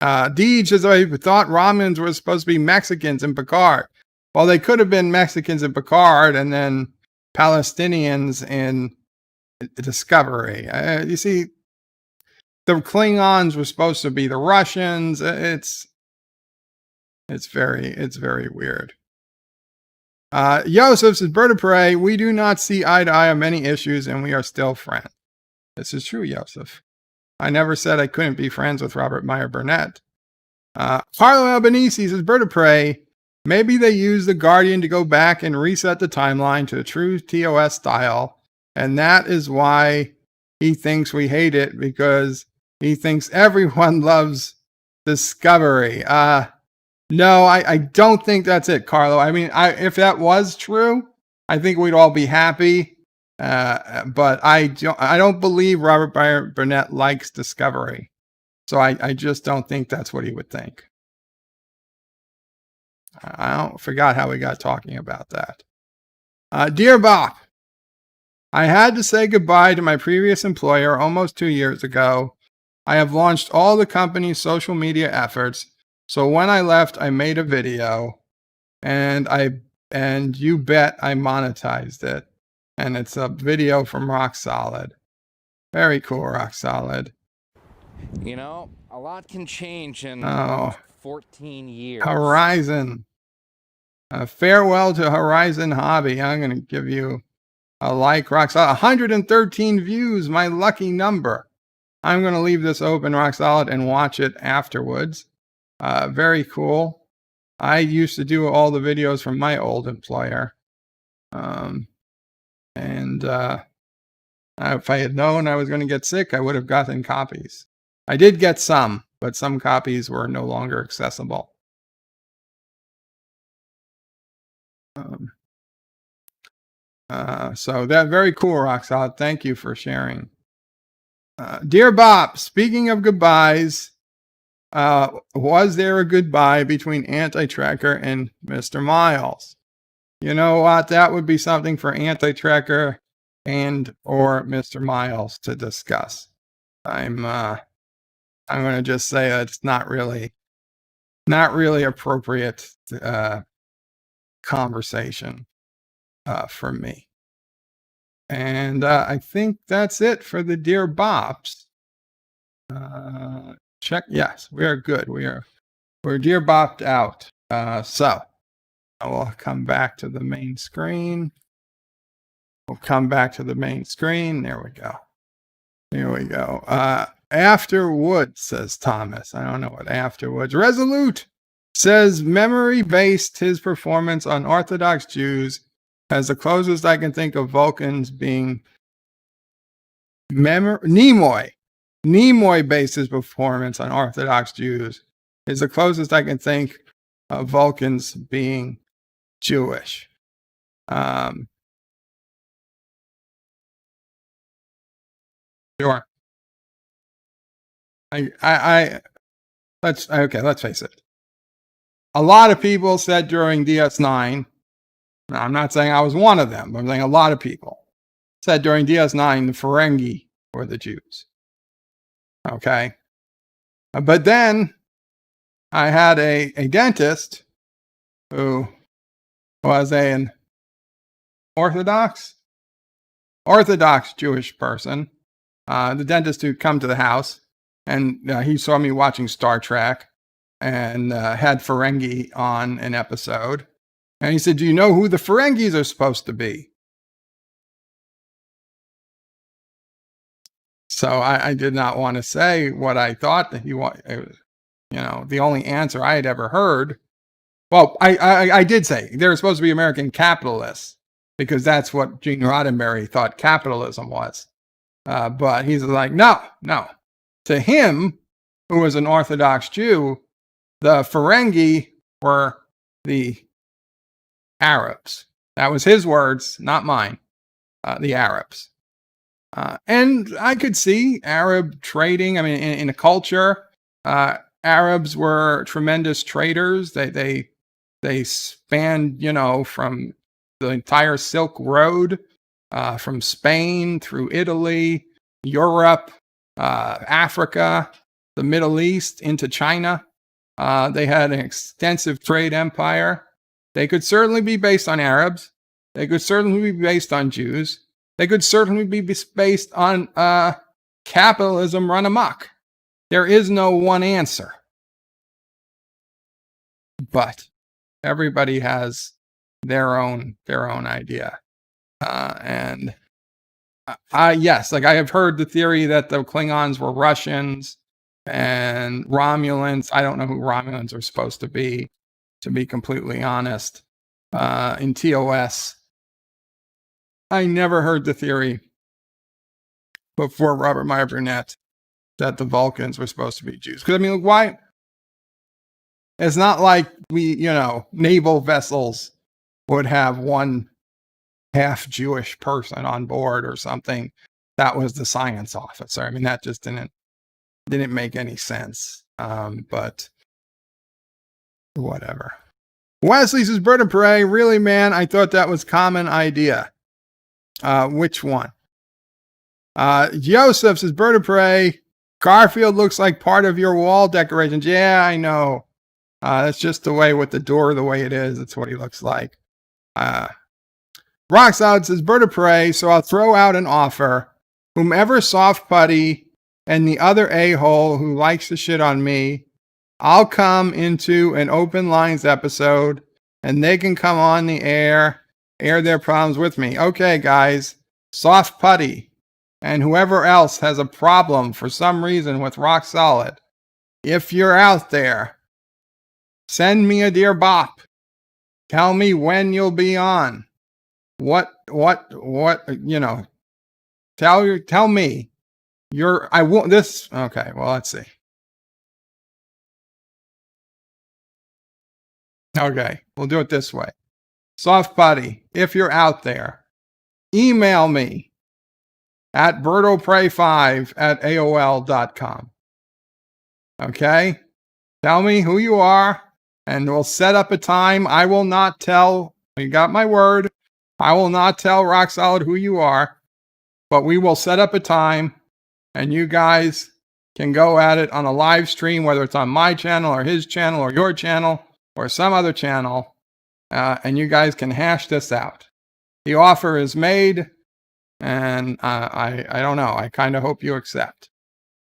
Deej says, I thought Romulans were supposed to be Mexicans in Picard. Well, they could have been Mexicans in Picard and then Palestinians in Discovery. You see, the Klingons were supposed to be the Russians. It's very weird. Joseph says, Bird of Prey, we do not see eye to eye on many issues and we are still friends. This is true, Joseph. I never said I couldn't be friends with Robert Meyer Burnett. Carlo Albanese says, Bird of Prey, maybe they use the Guardian to go back and reset the timeline to a true TOS style, and that is why he thinks we hate it, because he thinks everyone loves Discovery. No, I don't think that's it, Carlo. I mean, if that was true, I think we'd all be happy. But I don't believe Robert Meyer Burnett likes Discovery. So I just don't think that's what he would think. I forgot how we got talking about that. Dear Bop, I had to say goodbye to my previous employer almost 2 years ago. I have launched all the company's social media efforts, So when I left, I made a video, and you bet I monetized it. And it's a video from Rock Solid. Very cool, Rock Solid. You know, a lot can change in 14 years. Horizon. Farewell to Horizon Hobby. I'm going to give you a like, Rock Solid. 113 views, my lucky number. I'm going to leave this open, Rock Solid, and watch it afterwards. Very cool. I used to do all the videos from my old employer. If I had known I was going to get sick, I would have gotten copies. I did get some, but some copies were no longer accessible. So that very cool, Rock Solid. Thank you for sharing. Dear Bop, speaking of goodbyes, was there a goodbye between Anti-Tracker and Mr. Miles? You know what? That would be something for Anti-Tracker and or Mr. Miles to discuss. I'm going to just say that it's not really appropriate conversation for me. And I think that's it for the Dear Bops. Check. Yes, we are good. We're Dear Bopped out. So I will come back to the main screen. We'll come back to the main screen. There we go. Here we go. Afterwards, says Thomas. I don't know what afterwards. Resolute says memory based his performance on Orthodox Jews as the closest I can think of Vulcans being Nimoy. Nimoy based his performance on Orthodox Jews is the closest I can think of Vulcans being Jewish. Sure. Let's face it. A lot of people said during DS9, now, I'm not saying I was one of them, but I'm saying a lot of people said during DS9 the Ferengi were the Jews. Okay. But then I had a dentist who was an Orthodox Jewish person. The dentist who'd come to the house, and he saw me watching Star Trek and had Ferengi on an episode. And he said, do you know who the Ferengis are supposed to be? So I did not want to say what I thought that he wanted. The only answer I had ever heard. Well, I did say they were supposed to be American capitalists because that's what Gene Roddenberry thought capitalism was. But he's like, no. To him, who was an Orthodox Jew, the Ferengi were the Arabs. That was his words, not mine. The Arabs. And I could see Arab trading. I mean, in a culture, Arabs were tremendous traders. They spanned, from the entire Silk Road, from Spain through Italy, Europe, Africa, the Middle East, into China. They had an extensive trade empire. They could certainly be based on Arabs. They could certainly be based on Jews. They could certainly be based on capitalism run amok. There is no one answer. But everybody has their own idea. Yes, like I have heard the theory that the Klingons were Russians and Romulans. I don't know who Romulans are supposed to be completely honest. In TOS, I never heard the theory before Robert Meyer Burnett that the Vulcans were supposed to be Jews. Because, I mean, why? It's not like naval vessels would have one half Jewish person on board or something. That was the science officer. I mean, that just didn't make any sense. But whatever. Wesley says, Bird of Prey, really, man? I thought that was common idea. Which one? Joseph says, Bird of Prey, Garfield looks like part of your wall decorations. Yeah, I know. That's just the way with the door, the way it is. That's what he looks like. Rock Solid says, bird of prey, so I'll throw out an offer. Whomever soft putty and the other a-hole who likes to shit on me, I'll come into an open lines episode and they can come on the air their problems with me. Okay, guys, soft putty and whoever else has a problem for some reason with Rock Solid, if you're out there, send me a Dear Bop. Tell me when you'll be on. What, you know, tell me. I won't, this, okay, well, let's see. Okay, we'll do it this way. Soft Putty, if you're out there, email me at birdopray5@aol.com. Okay? Tell me who you are, and we'll set up a time. I will not tell, you got my word, I will not tell Rock Solid who you are, but we will set up a time, and you guys can go at it on a live stream, whether it's on my channel or his channel or your channel or some other channel, and you guys can hash this out. The offer is made, and I don't know. I kind of hope you accept,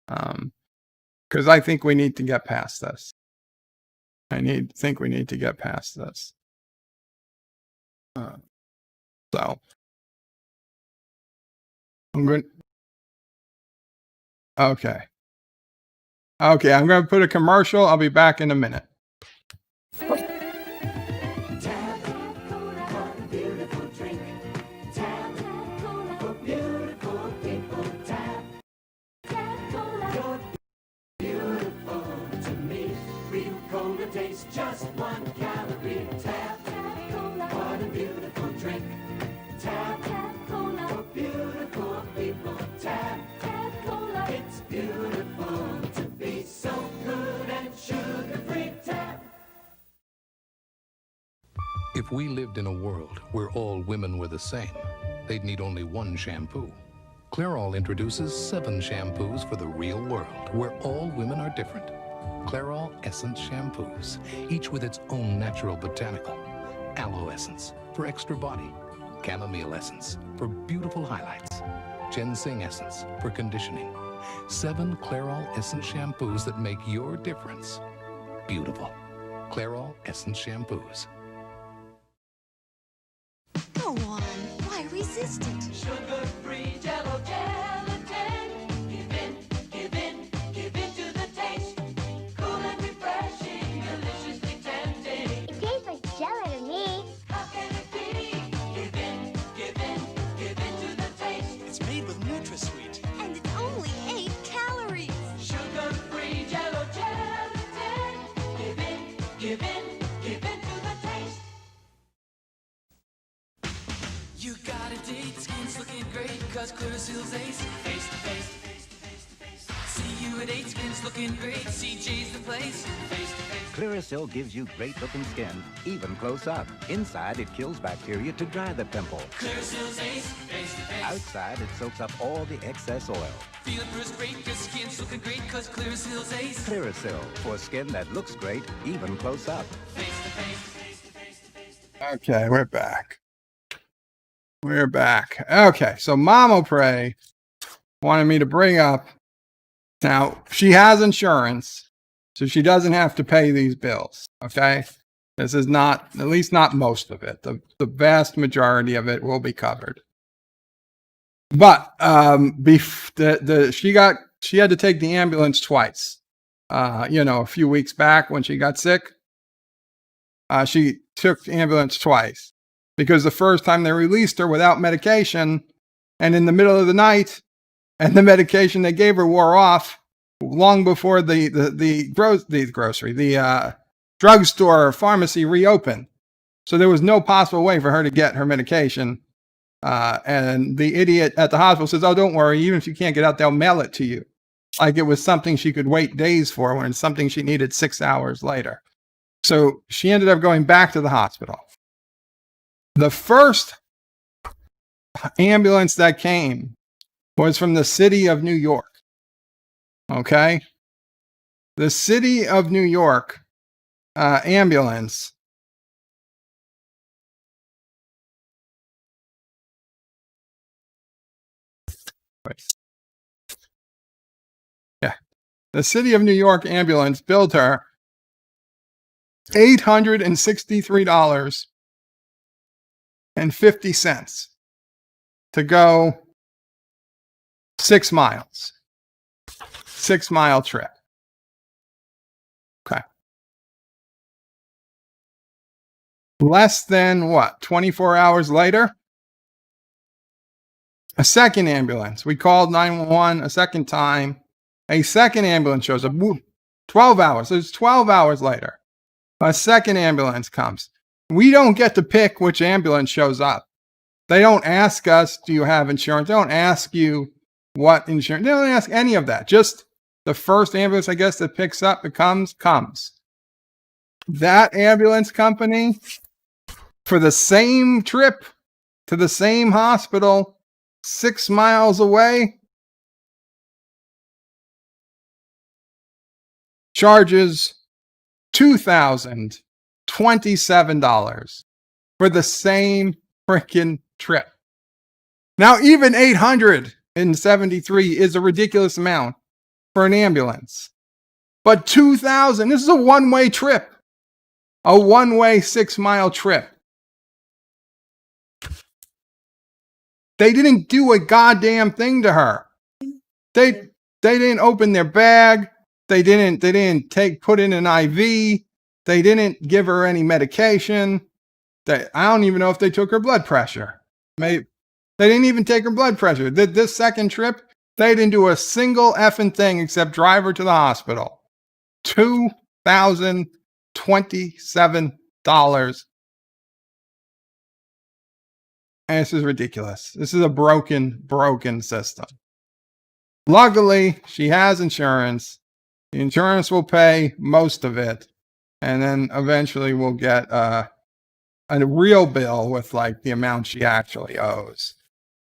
because I think we need to get past this. I think we need to get past this. So I'm going. Okay. Okay, I'm going to put a commercial. I'll be back in a minute. Just 1 calorie. Tap, tap, cola. What a beautiful drink. Tap, tap, cola. For beautiful people. Tap, tap, cola. It's beautiful to be so good and sugar-free. Tap. If we lived in a world where all women were the same, they'd need only 1 shampoo. Clairol introduces 7 shampoos for the real world, where all women are different. Clairol Essence shampoos, each with its own natural botanical. Aloe Essence for extra body. Chamomile Essence for beautiful highlights. Ginseng Essence for conditioning. 7 Clairol Essence shampoos that make your difference beautiful. Clairol Essence shampoos. Go on. Why resist it? Sugar-free Jell-O gelatin. Give in, give in, give in to the taste. Cool and refreshing, deliciously tempting. It tastes like jello to me. How can it be? Give in, give in, give in to the taste. It's made with NutraSweet. And it's only 8 calories. Sugar-free Jell-O gelatin. Give in, give in, give in to the taste. You got a date, skin's looking great, cause Clearasil's ace. Face to face, see you at 8, skin's looking great, CJ's the place. Face to face. Clearasil gives you great-looking skin, even close up. Inside, it kills bacteria to dry the pimple. Clearasil's ace. Face to face. Outside, it soaks up all the excess oil. Feeling first rate, cause skin's looking great, cause Clearasil's ace. Clearasil, for skin that looks great, even close up. Face to face. Okay, we're back. We're back. Okay, so Mama Prey wanted me to bring up. Now, she has insurance, so she doesn't have to pay these bills. Okay, this is not, at least not most of it. The vast majority of it will be covered. But she had to take the ambulance twice. A few weeks back when she got sick, she took the ambulance twice. Because the first time they released her without medication, and in the middle of the night, and the medication they gave her wore off long before the drugstore or pharmacy reopened. So there was no possible way for her to get her medication. And the idiot at the hospital says, "Oh, don't worry. Even if you can't get out, they'll mail it to you." Like it was something she could wait days for, when it's something she needed 6 hours later. So she ended up going back to the hospital. The first ambulance that came was from the city of New York. Okay? The city of New York ambulance. Yeah. The City of New York ambulance billed her $863.50 to go 6 miles. 6-mile trip. Okay. Less than what? 24 hours later? A second ambulance. We called 911 a second time. A second ambulance shows up. 12 hours. It's 12 hours later. A second ambulance comes. We don't get to pick which ambulance shows up. They don't ask us, do you have insurance? They don't ask you what insurance. They don't ask any of that. Just the first ambulance, I guess, that picks up, it comes. That ambulance company, for the same trip to the same hospital 6 miles away, charges $2,027 for the same freaking trip. Now, even $873 is a ridiculous amount for an ambulance. But $2,000, this is a one-way trip. A one-way 6-mile trip. They didn't do a goddamn thing to her. They didn't open their bag. They didn't put in an IV. They didn't give her any medication. I don't even know if they took her blood pressure. Maybe they didn't even take her blood pressure. This second trip, they didn't do a single effing thing except drive her to the hospital. $2,027. And this is ridiculous. This is a broken system. Luckily, she has insurance. The insurance will pay most of it. And then eventually we'll get a real bill with like the amount she actually owes,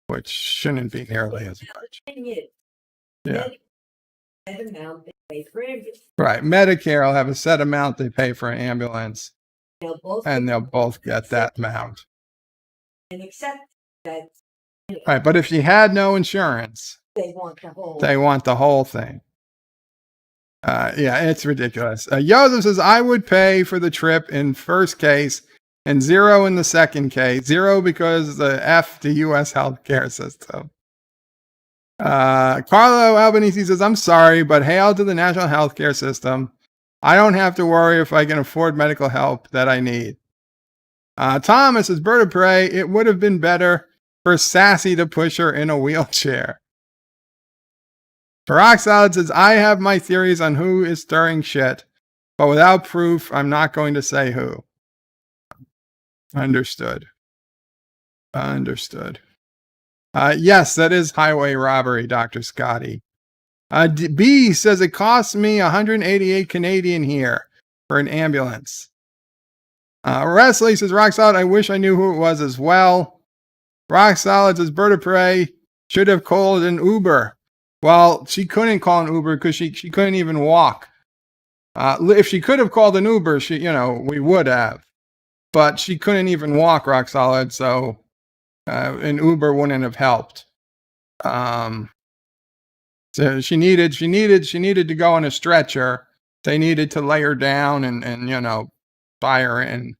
which shouldn't be nearly as much. Yeah. Right. Medicare will have a set amount they pay for an ambulance, and they'll both get that amount. And accept that. Right. But if she had no insurance, They want the whole thing. Yeah, it's ridiculous. Joseph says, I would pay for the trip in first case and 0 in the second case. 0 because the F the U.S. healthcare system. Carlo Albanese says, I'm sorry, but hail to the national healthcare system. I don't have to worry if I can afford medical help that I need. Thomas says, Bird of Prey, it would have been better for Sassy to push her in a wheelchair. Rock Solid says, I have my theories on who is stirring shit, but without proof, I'm not going to say who. Understood. Yes, that is highway robbery, Dr. Scotty. B says, it costs me 188 Canadian here for an ambulance. Wesley says, Rock Solid, I wish I knew who it was as well. Rock Solid says, Bird of Prey should have called an Uber. Well, she couldn't call an Uber because she couldn't even walk. If she could have called an Uber, we would have. But she couldn't even walk, Rock Solid, so an Uber wouldn't have helped. So she needed to go on a stretcher. They needed to lay her down and buy her in.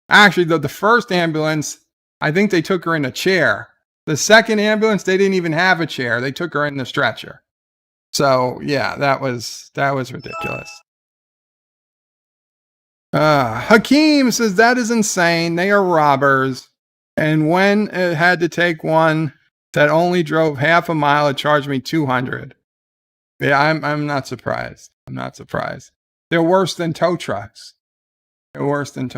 Actually, the first ambulance, I think they took her in a chair. The second ambulance, they didn't even have a chair. They took her in the stretcher. So yeah, that was ridiculous. Hakeem says, that is insane. They are robbers. And when it had to take one that only drove half a mile, it charged me $200. Yeah, I'm not surprised. They're worse than tow trucks. Okay,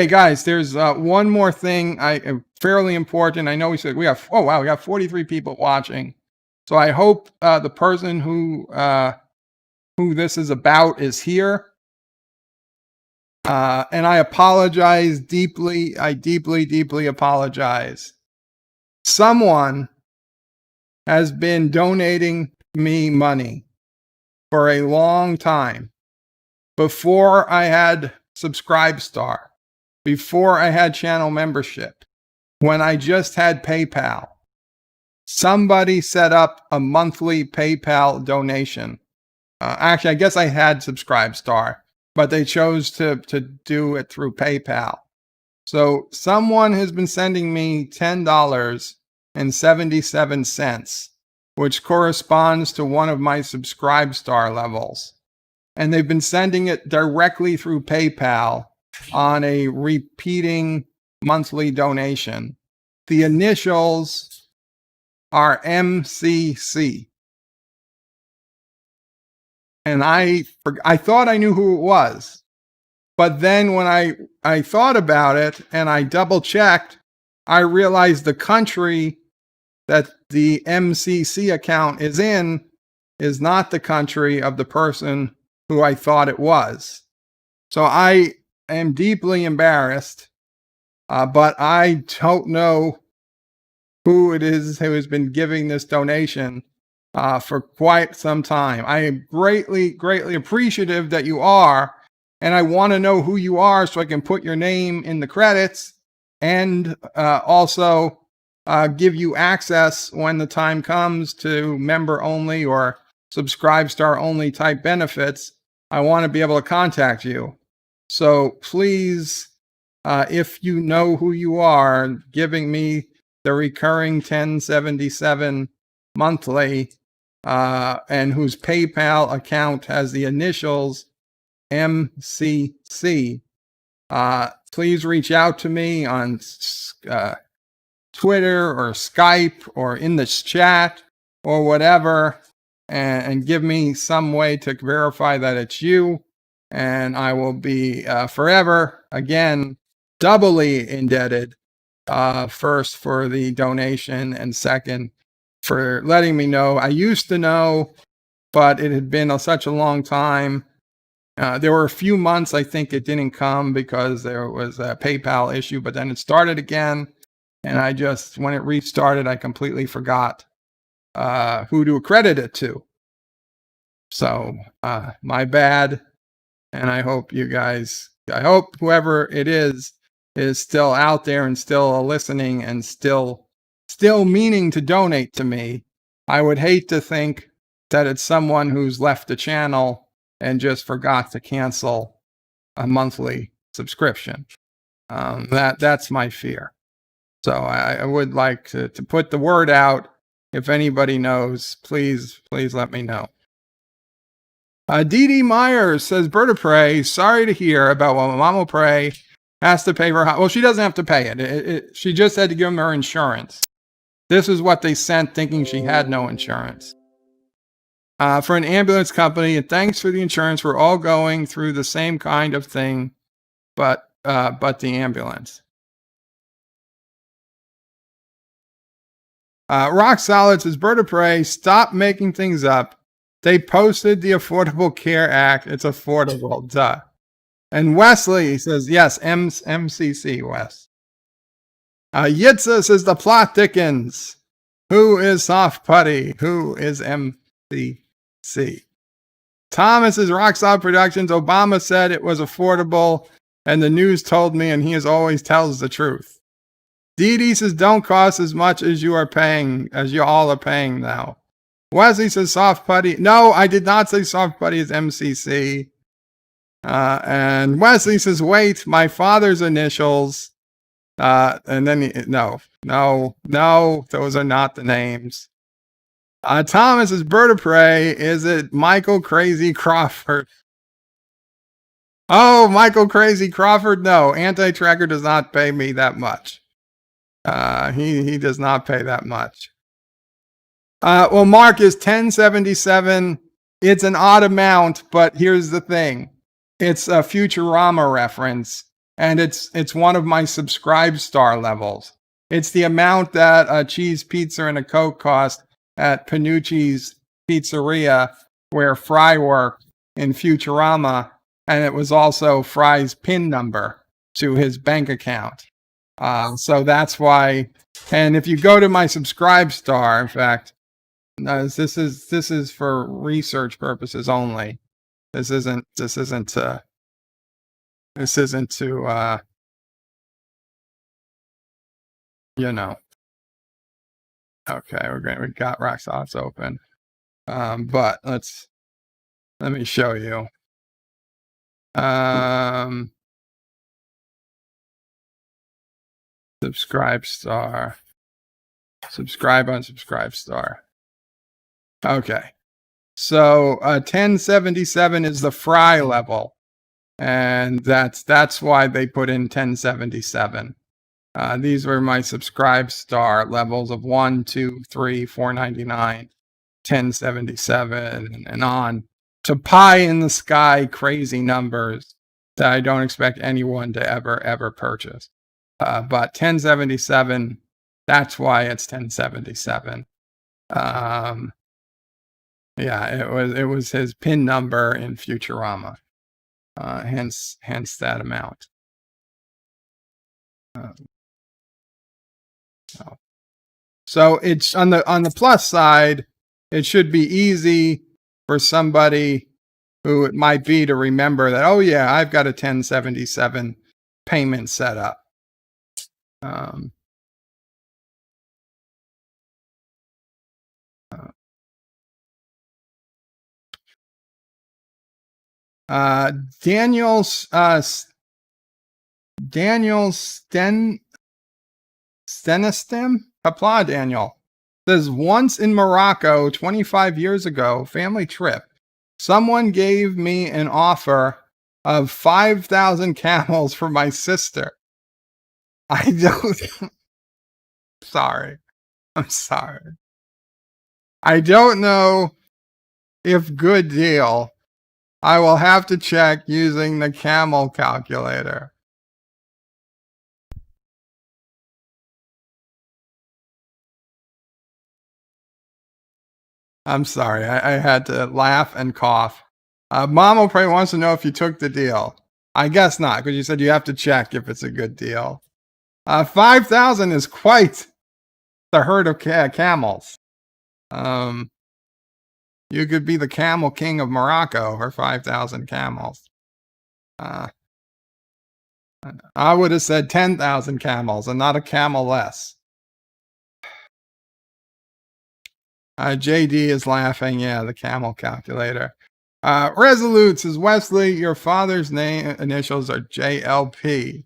guys, there's one more thing fairly important. I know we said we have 43 people watching. So I hope the person who this is about is here. And I apologize deeply. I deeply apologize. Someone has been donating me money for a long time. before I had Subscribestar, before I had channel membership, when I just had PayPal. Somebody set up a monthly PayPal donation. Actually, I guess I had Subscribestar, but they chose to do it through PayPal. So someone has been sending me $10.77, which corresponds to one of my Subscribestar levels. And they've been sending it directly through PayPal on a repeating monthly donation. The initials are MCC. And I thought I knew who it was. But then when I thought about it and I double checked, I realized the country that the MCC account is in is not the country of the person who I thought it was. So I am deeply embarrassed, but I don't know who it is who has been giving this donation for quite some time. I am greatly, greatly appreciative that you are, and I want to know who you are so I can put your name in the credits and also give you access when the time comes to member only or Subscribestar only type benefits. I want to be able to contact you. So please, if you know who you are, giving me the recurring 1077 monthly, and whose PayPal account has the initials MCC, please reach out to me on Twitter or Skype or in this chat or whatever, and give me some way to verify that it's you. And I will be forever, again, doubly indebted. First for the donation, and second for letting me know. I used to know, but it had been such a long time. There were a few months I think it didn't come because there was a PayPal issue, but then it started again. And I just, when it restarted, I completely forgot who to accredit it to. So my bad. And I hope you guys, I hope whoever it is still out there and still listening and still meaning to donate to me. I would hate to think that it's someone who's left the channel and just forgot to cancel a monthly subscription. That's my fear. So I would like to put the word out. If anybody knows, please let me know. Dee Dee Myers says, Berta Prey, sorry to hear about what Mama Prey has to pay for. Well, she doesn't have to pay it. She just had to give them her insurance. This is what they sent thinking she had no insurance. For an ambulance company, and thanks for the insurance. We're all going through the same kind of thing, but the ambulance. Rock Solid says, Berta Prey, stop making things up. They posted the Affordable Care Act. It's affordable, duh. And Wesley says, yes, MCC, Wes. Yitza says, the plot thickens. Who is Soft Putty? Who is MCC? Thomas is Rock Solid Productions. Obama said it was affordable, and the news told me, and he always tells the truth. Dee Dee says, don't cost as much as you are paying, as you all are paying now. Wesley says Soft Putty. No, I did not say Soft Putty is MCC. And Wesley says, wait, my father's initials. And then, no, those are not the names. Thomas says, Bird of Prey. Is it Michael Crazy Crawford? Oh, Michael Crazy Crawford? No, Anti-Tracker does not pay me that much. He does not pay that much. Well, Mark is 1077. It's an odd amount, but here's the thing. It's a Futurama reference, and it's one of my Subscribestar levels. It's the amount that a cheese pizza and a Coke cost at Panucci's Pizzeria, where Fry worked in Futurama, and it was also Fry's PIN number to his bank account. So that's why. And if you go to my Subscribestar, in fact, this is for research purposes only. This isn't to, you know. Okay, we got rock solids open. But let me show you. Subscribe star. Subscribe, unsubscribe star. Okay. So 1077 is the fry level. And that's why they put in 1077. These were my subscribe star levels of 1, 2, 3, 499, 1077, and on to pie in the sky crazy numbers that I don't expect anyone to ever purchase. But 1077, that's why it's 1077. Yeah, it was his pin number in Futurama. Hence that amount. So it's on the plus side, it should be easy for somebody who it might be to remember that, oh yeah, I've got a 1077 payment set up. Daniel Stenistem, Qapla Daniel, says, once in Morocco 25 years ago, family trip, someone gave me an offer of 5,000 camels for my sister. I don't, sorry. I'm sorry. I don't know if good deal. I will have to check using the camel calculator. I'm sorry. I had to laugh and cough. Mom probably wants to know if you took the deal. I guess not, because you said you have to check if it's a good deal. 5,000 is quite the herd of camels. You could be the camel king of Morocco for 5,000 camels. I would have said 10,000 camels and not a camel less. JD is laughing. Yeah, the camel calculator. Resolute says, Wesley, your father's name initials are JLP.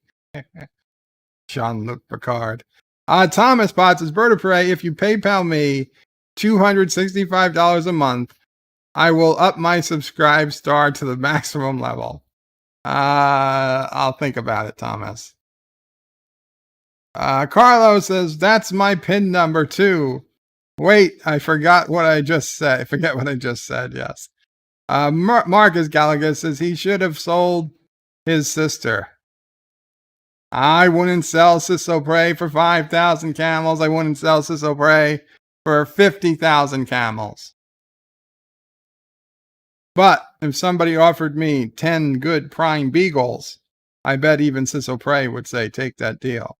Jean-Luc Picard. Thomas Potts says, Bird of Prey, if you PayPal me $265 a month, I will up my subscribe star to the maximum level. I'll think about it, Thomas. Carlos says, that's my PIN number too. Wait, I forgot what I just said. I forget what I just said, yes. Marcus Gallagher says he should have sold his sister. I wouldn't sell Ciso Prey for 5,000 camels. I wouldn't sell Ciso Prey for 50,000 camels. But if somebody offered me 10 good prime beagles, I bet even Ciso Prey would say, take that deal.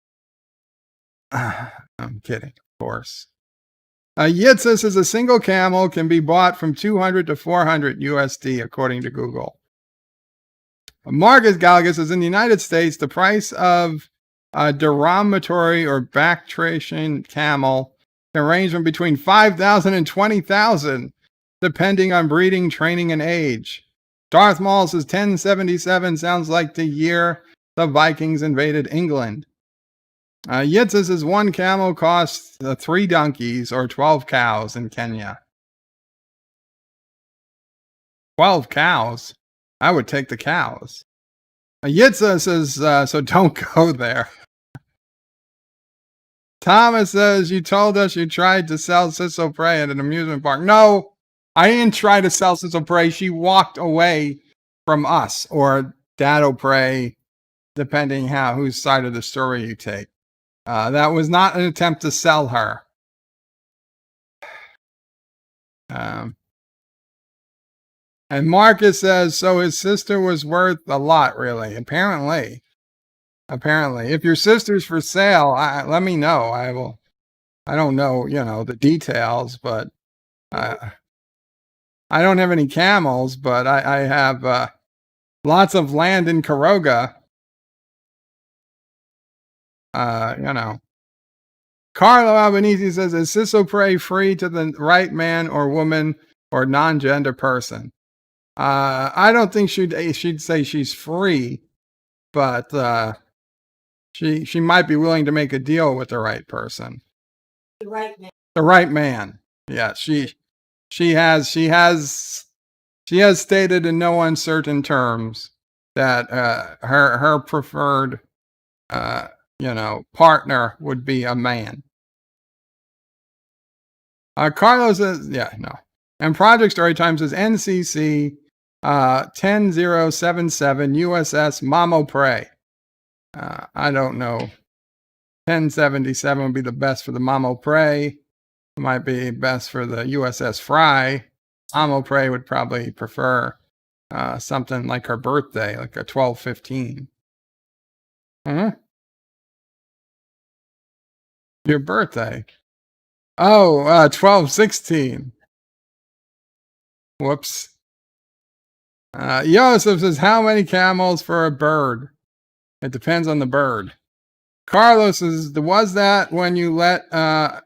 I'm kidding, of course. Yitzis says a single camel can be bought from 200 to 400 USD, according to Google. Marcus Gallagher says, in the United States, the price of a derogatory or backtracian camel can range from between 5,000 and 20,000, depending on breeding, training, and age. Darth Maul says 1077 sounds like the year the Vikings invaded England. Yitzis says one camel costs 3 donkeys or 12 cows in Kenya. 12 cows? I would take the cows. Yitza says, so don't go there. Thomas says, you told us you tried to sell Ciso Prey at an amusement park. No, I didn't try to sell Ciso Prey. She walked away from us, or Dado Prey, depending whose side of the story you take. That was not an attempt to sell her. And Marcus says, so his sister was worth a lot, really. Apparently. If your sister's for sale, let me know. I don't know, the details, but I I don't have any camels, but I have lots of land in Caroga. You know. Carlo Albanese says, is Sisopre free to the right man or woman or non-gender person? I don't think she'd say she's free, but she might be willing to make a deal with the right person. The right man. The right man. Yeah, she has stated in no uncertain terms that her preferred partner would be a man. Carlos says, yeah, no. And Project Storytime says NCC 10077 USS Mamo Prey. I don't know. 1077 would be the best for the Mamo Prey. It might be best for the USS Fry. Mamo Prey would probably prefer something like her birthday, like a 1215. Your birthday. Oh, 1216. Whoops. Joseph says, how many camels for a bird? It depends on the bird. Carlos says, was that when you let go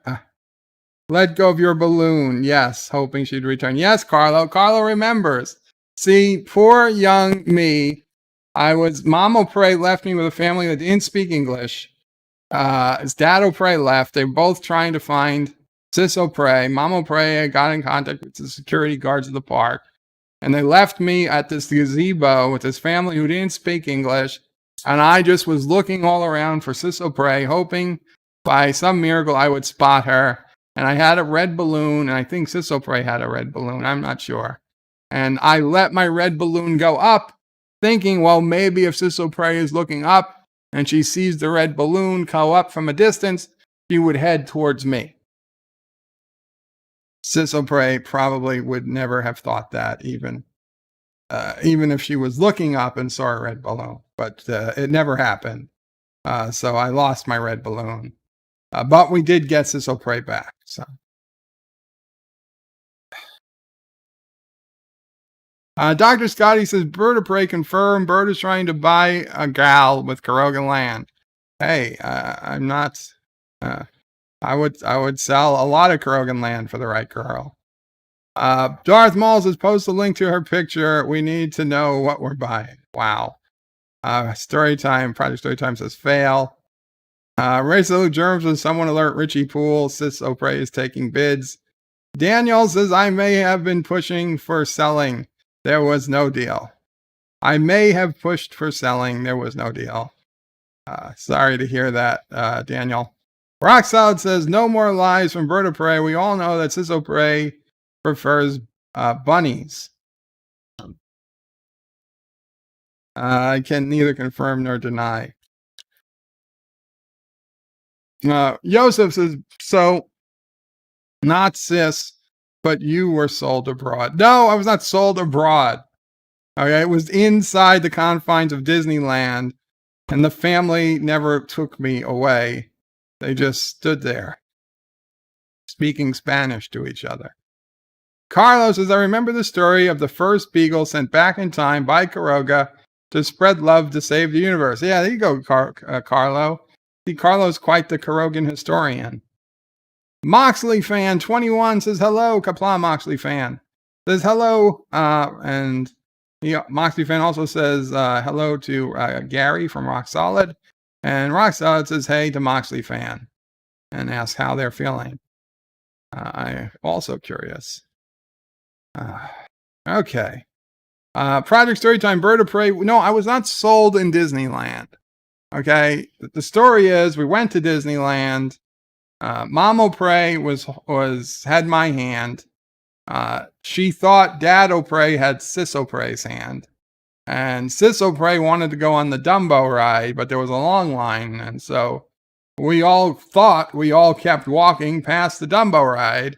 of your balloon? Yes, hoping she'd return. Yes, Carlo. Carlo remembers. See, poor young me. Mama Prey left me with a family that didn't speak English. His dad O'Prey left. They were both trying to find Sis O'Prey. Mama O'Prey got in contact with the security guards of the park. And they left me at this gazebo with this family who didn't speak English. And I just was looking all around for Sis O'Prey, hoping by some miracle I would spot her. And I had a red balloon, and I think Sis O'Prey had a red balloon. I'm not sure. And I let my red balloon go up, thinking, well, maybe if Sis O'Prey is looking up and she sees the red balloon go up from a distance, she would head towards me. Sis O'Prey probably would never have thought that, even if she was looking up and saw a red balloon. But it never happened. So I lost my red balloon. But we did get Sis O'Prey back. So. Dr. Scotty says, Bird of Prey confirmed. Bird is trying to buy a gal with Caroga land. Hey, I'm not... I would sell a lot of Carogan land for the right girl. Darth Maul says, post a link to her picture. We need to know what we're buying. Wow. Storytime, Project Storytime says fail. Race of Germs says, someone alert Richie Poole. Sis O'Prey is taking bids. Daniel says, I may have been pushing for selling. There was no deal. I may have pushed for selling. There was no deal. Sorry to hear that, Daniel. Rock Solid says, no more lies from Bird of Prey. We all know that Sis O'Prey prefers bunnies. I can neither confirm nor deny. Joseph says, so not Sis, but you were sold abroad. No, I was not sold abroad. Okay, it was inside the confines of Disneyland, and the family never took me away. They just stood there, speaking Spanish to each other. Carlos says, I remember the story of the first beagle sent back in time by Caroga to spread love to save the universe. Yeah, there you go, Carlo. See, Carlo's quite the Carogan historian. Moxley fan 21 says, hello, Qapla Moxley fan. Says hello, and Moxley fan also says hello to Gary from Rock Solid. And Rock Solid says, hey to Moxley fan, and asks how they're feeling. I'm also curious. Okay. Project Storytime, Bird of Prey. No, I was not sold in Disneyland. Okay. The story is we went to Disneyland. Mom O'Prey had my hand. She thought Dad O'Prey had Sis O'Prey's hand. And Sis O'Prey wanted to go on the Dumbo ride, but there was a long line. And so we all kept walking past the Dumbo ride.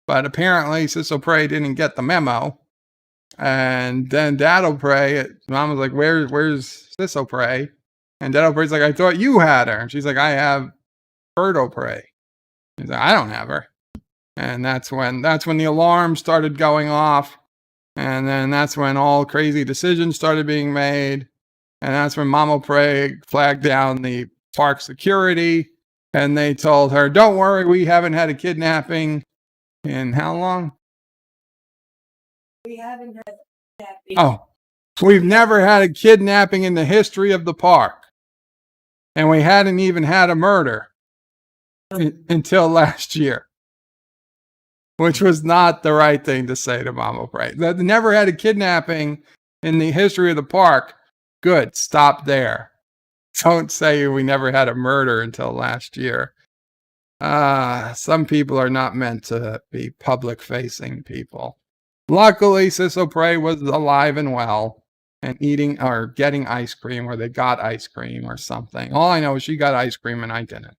But apparently Sis O'Prey didn't get the memo. And then Dad O'Prey, Mom was like, where's Sis O'Prey? And Dad O'Prey's like, I thought you had her. And she's like, I have Bird O'Prey. He's like, I don't have her. And that's when the alarm started going off. And then that's when all crazy decisions started being made. And that's when Mama Prey flagged down the park security. And they told her, don't worry, we haven't had a kidnapping in how long? We haven't had that. Oh, we've never had a kidnapping in the history of the park. And we hadn't even had a murder until last year, which was not the right thing to say to Mama Prey. They never had a kidnapping in the history of the park. Good, stop there. Don't say we never had a murder until last year. Some people are not meant to be public-facing people. Luckily, Sissel Prey was alive and well and eating or getting ice cream, or they got ice cream or something. All I know is she got ice cream and I didn't.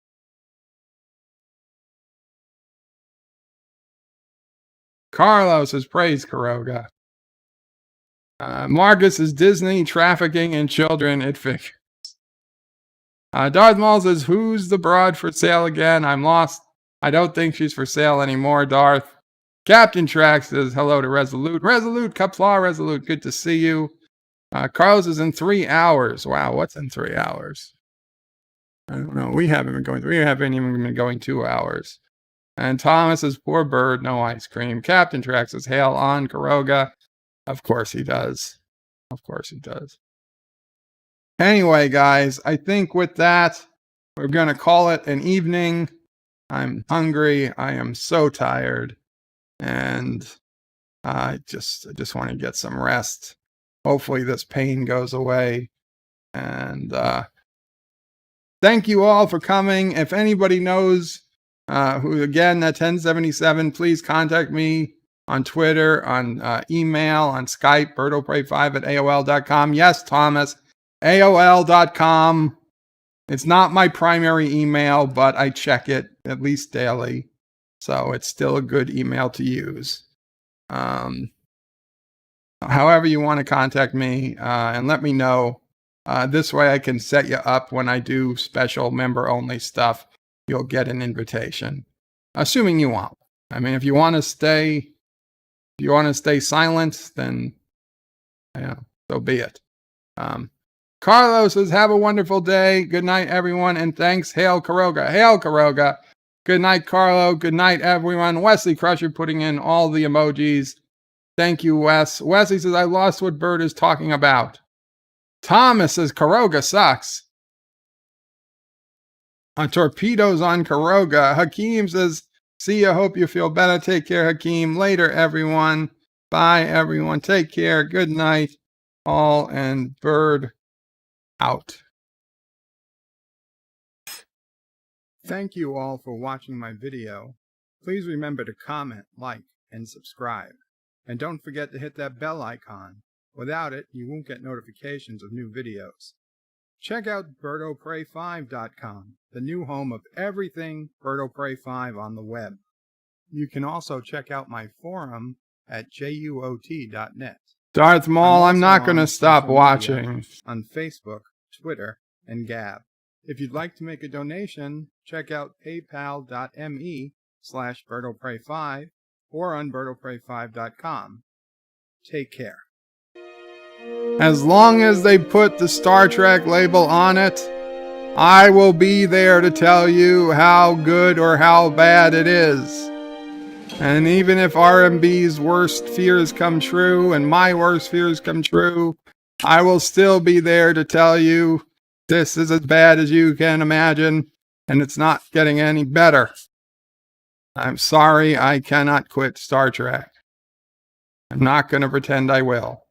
Carlos has praised Caroga. Marcus is Disney trafficking in children, it figures. Darth Maul says, who's the broad for sale again? I'm lost. I don't think she's for sale anymore, Darth. Captain Trax says, hello to Resolute. Resolute, Qapla, Resolute, good to see you. Carlos is in 3 hours. Wow, what's in 3 hours? I don't know. We haven't even been going 2 hours. And Thomas says, poor bird, no ice cream. Captain Trax says, hail on Caroga. Of course he does. Of course he does. Anyway, guys, I think with that, we're going to call it an evening. I'm hungry. I am so tired. And I just want to get some rest. Hopefully this pain goes away. And thank you all for coming. If anybody knows who, again, that 1077, please contact me on Twitter, on email, on Skype, birdopray5@aol.com. Yes, Thomas, AOL.com. It's not my primary email, but I check it at least daily. So it's still a good email to use. However you want to contact me and let me know. This way I can set you up when I do special member-only stuff. You'll get an invitation, assuming you want. I mean, if you want to stay silent, then yeah, so be it. Carlos says, have a wonderful day. Good night, everyone, and thanks. Hail Caroga. Hail Caroga. Good night, Carlo. Good night, everyone. Wesley Crusher putting in all the emojis. Thank you, Wes. Wesley says, I lost what Bird is talking about. Thomas says, Caroga sucks. Torpedoes on Caroga. Hakeem says, see ya. Hope you feel better. Take care, Hakeem. Later, everyone. Bye, everyone. Take care. Good night, all, and Bird out. Thank you all for watching my video. Please remember to comment, like, and subscribe. And don't forget to hit that bell icon. Without it, you won't get notifications of new videos. Check out birdopray5.com, the new home of everything BirdOPray5 on the web. You can also check out my forum at juot.net. Darth Maul, I'm not going to stop watching. On Facebook, Twitter, and Gab. If you'd like to make a donation, check out paypal.me/birdopray5 or on birdopray5.com. Take care. As long as they put the Star Trek label on it, I will be there to tell you how good or how bad it is. And even if RMB's worst fears come true and my worst fears come true, I will still be there to tell you this is as bad as you can imagine, and it's not getting any better. I'm sorry, I cannot quit Star Trek. I'm not going to pretend I will.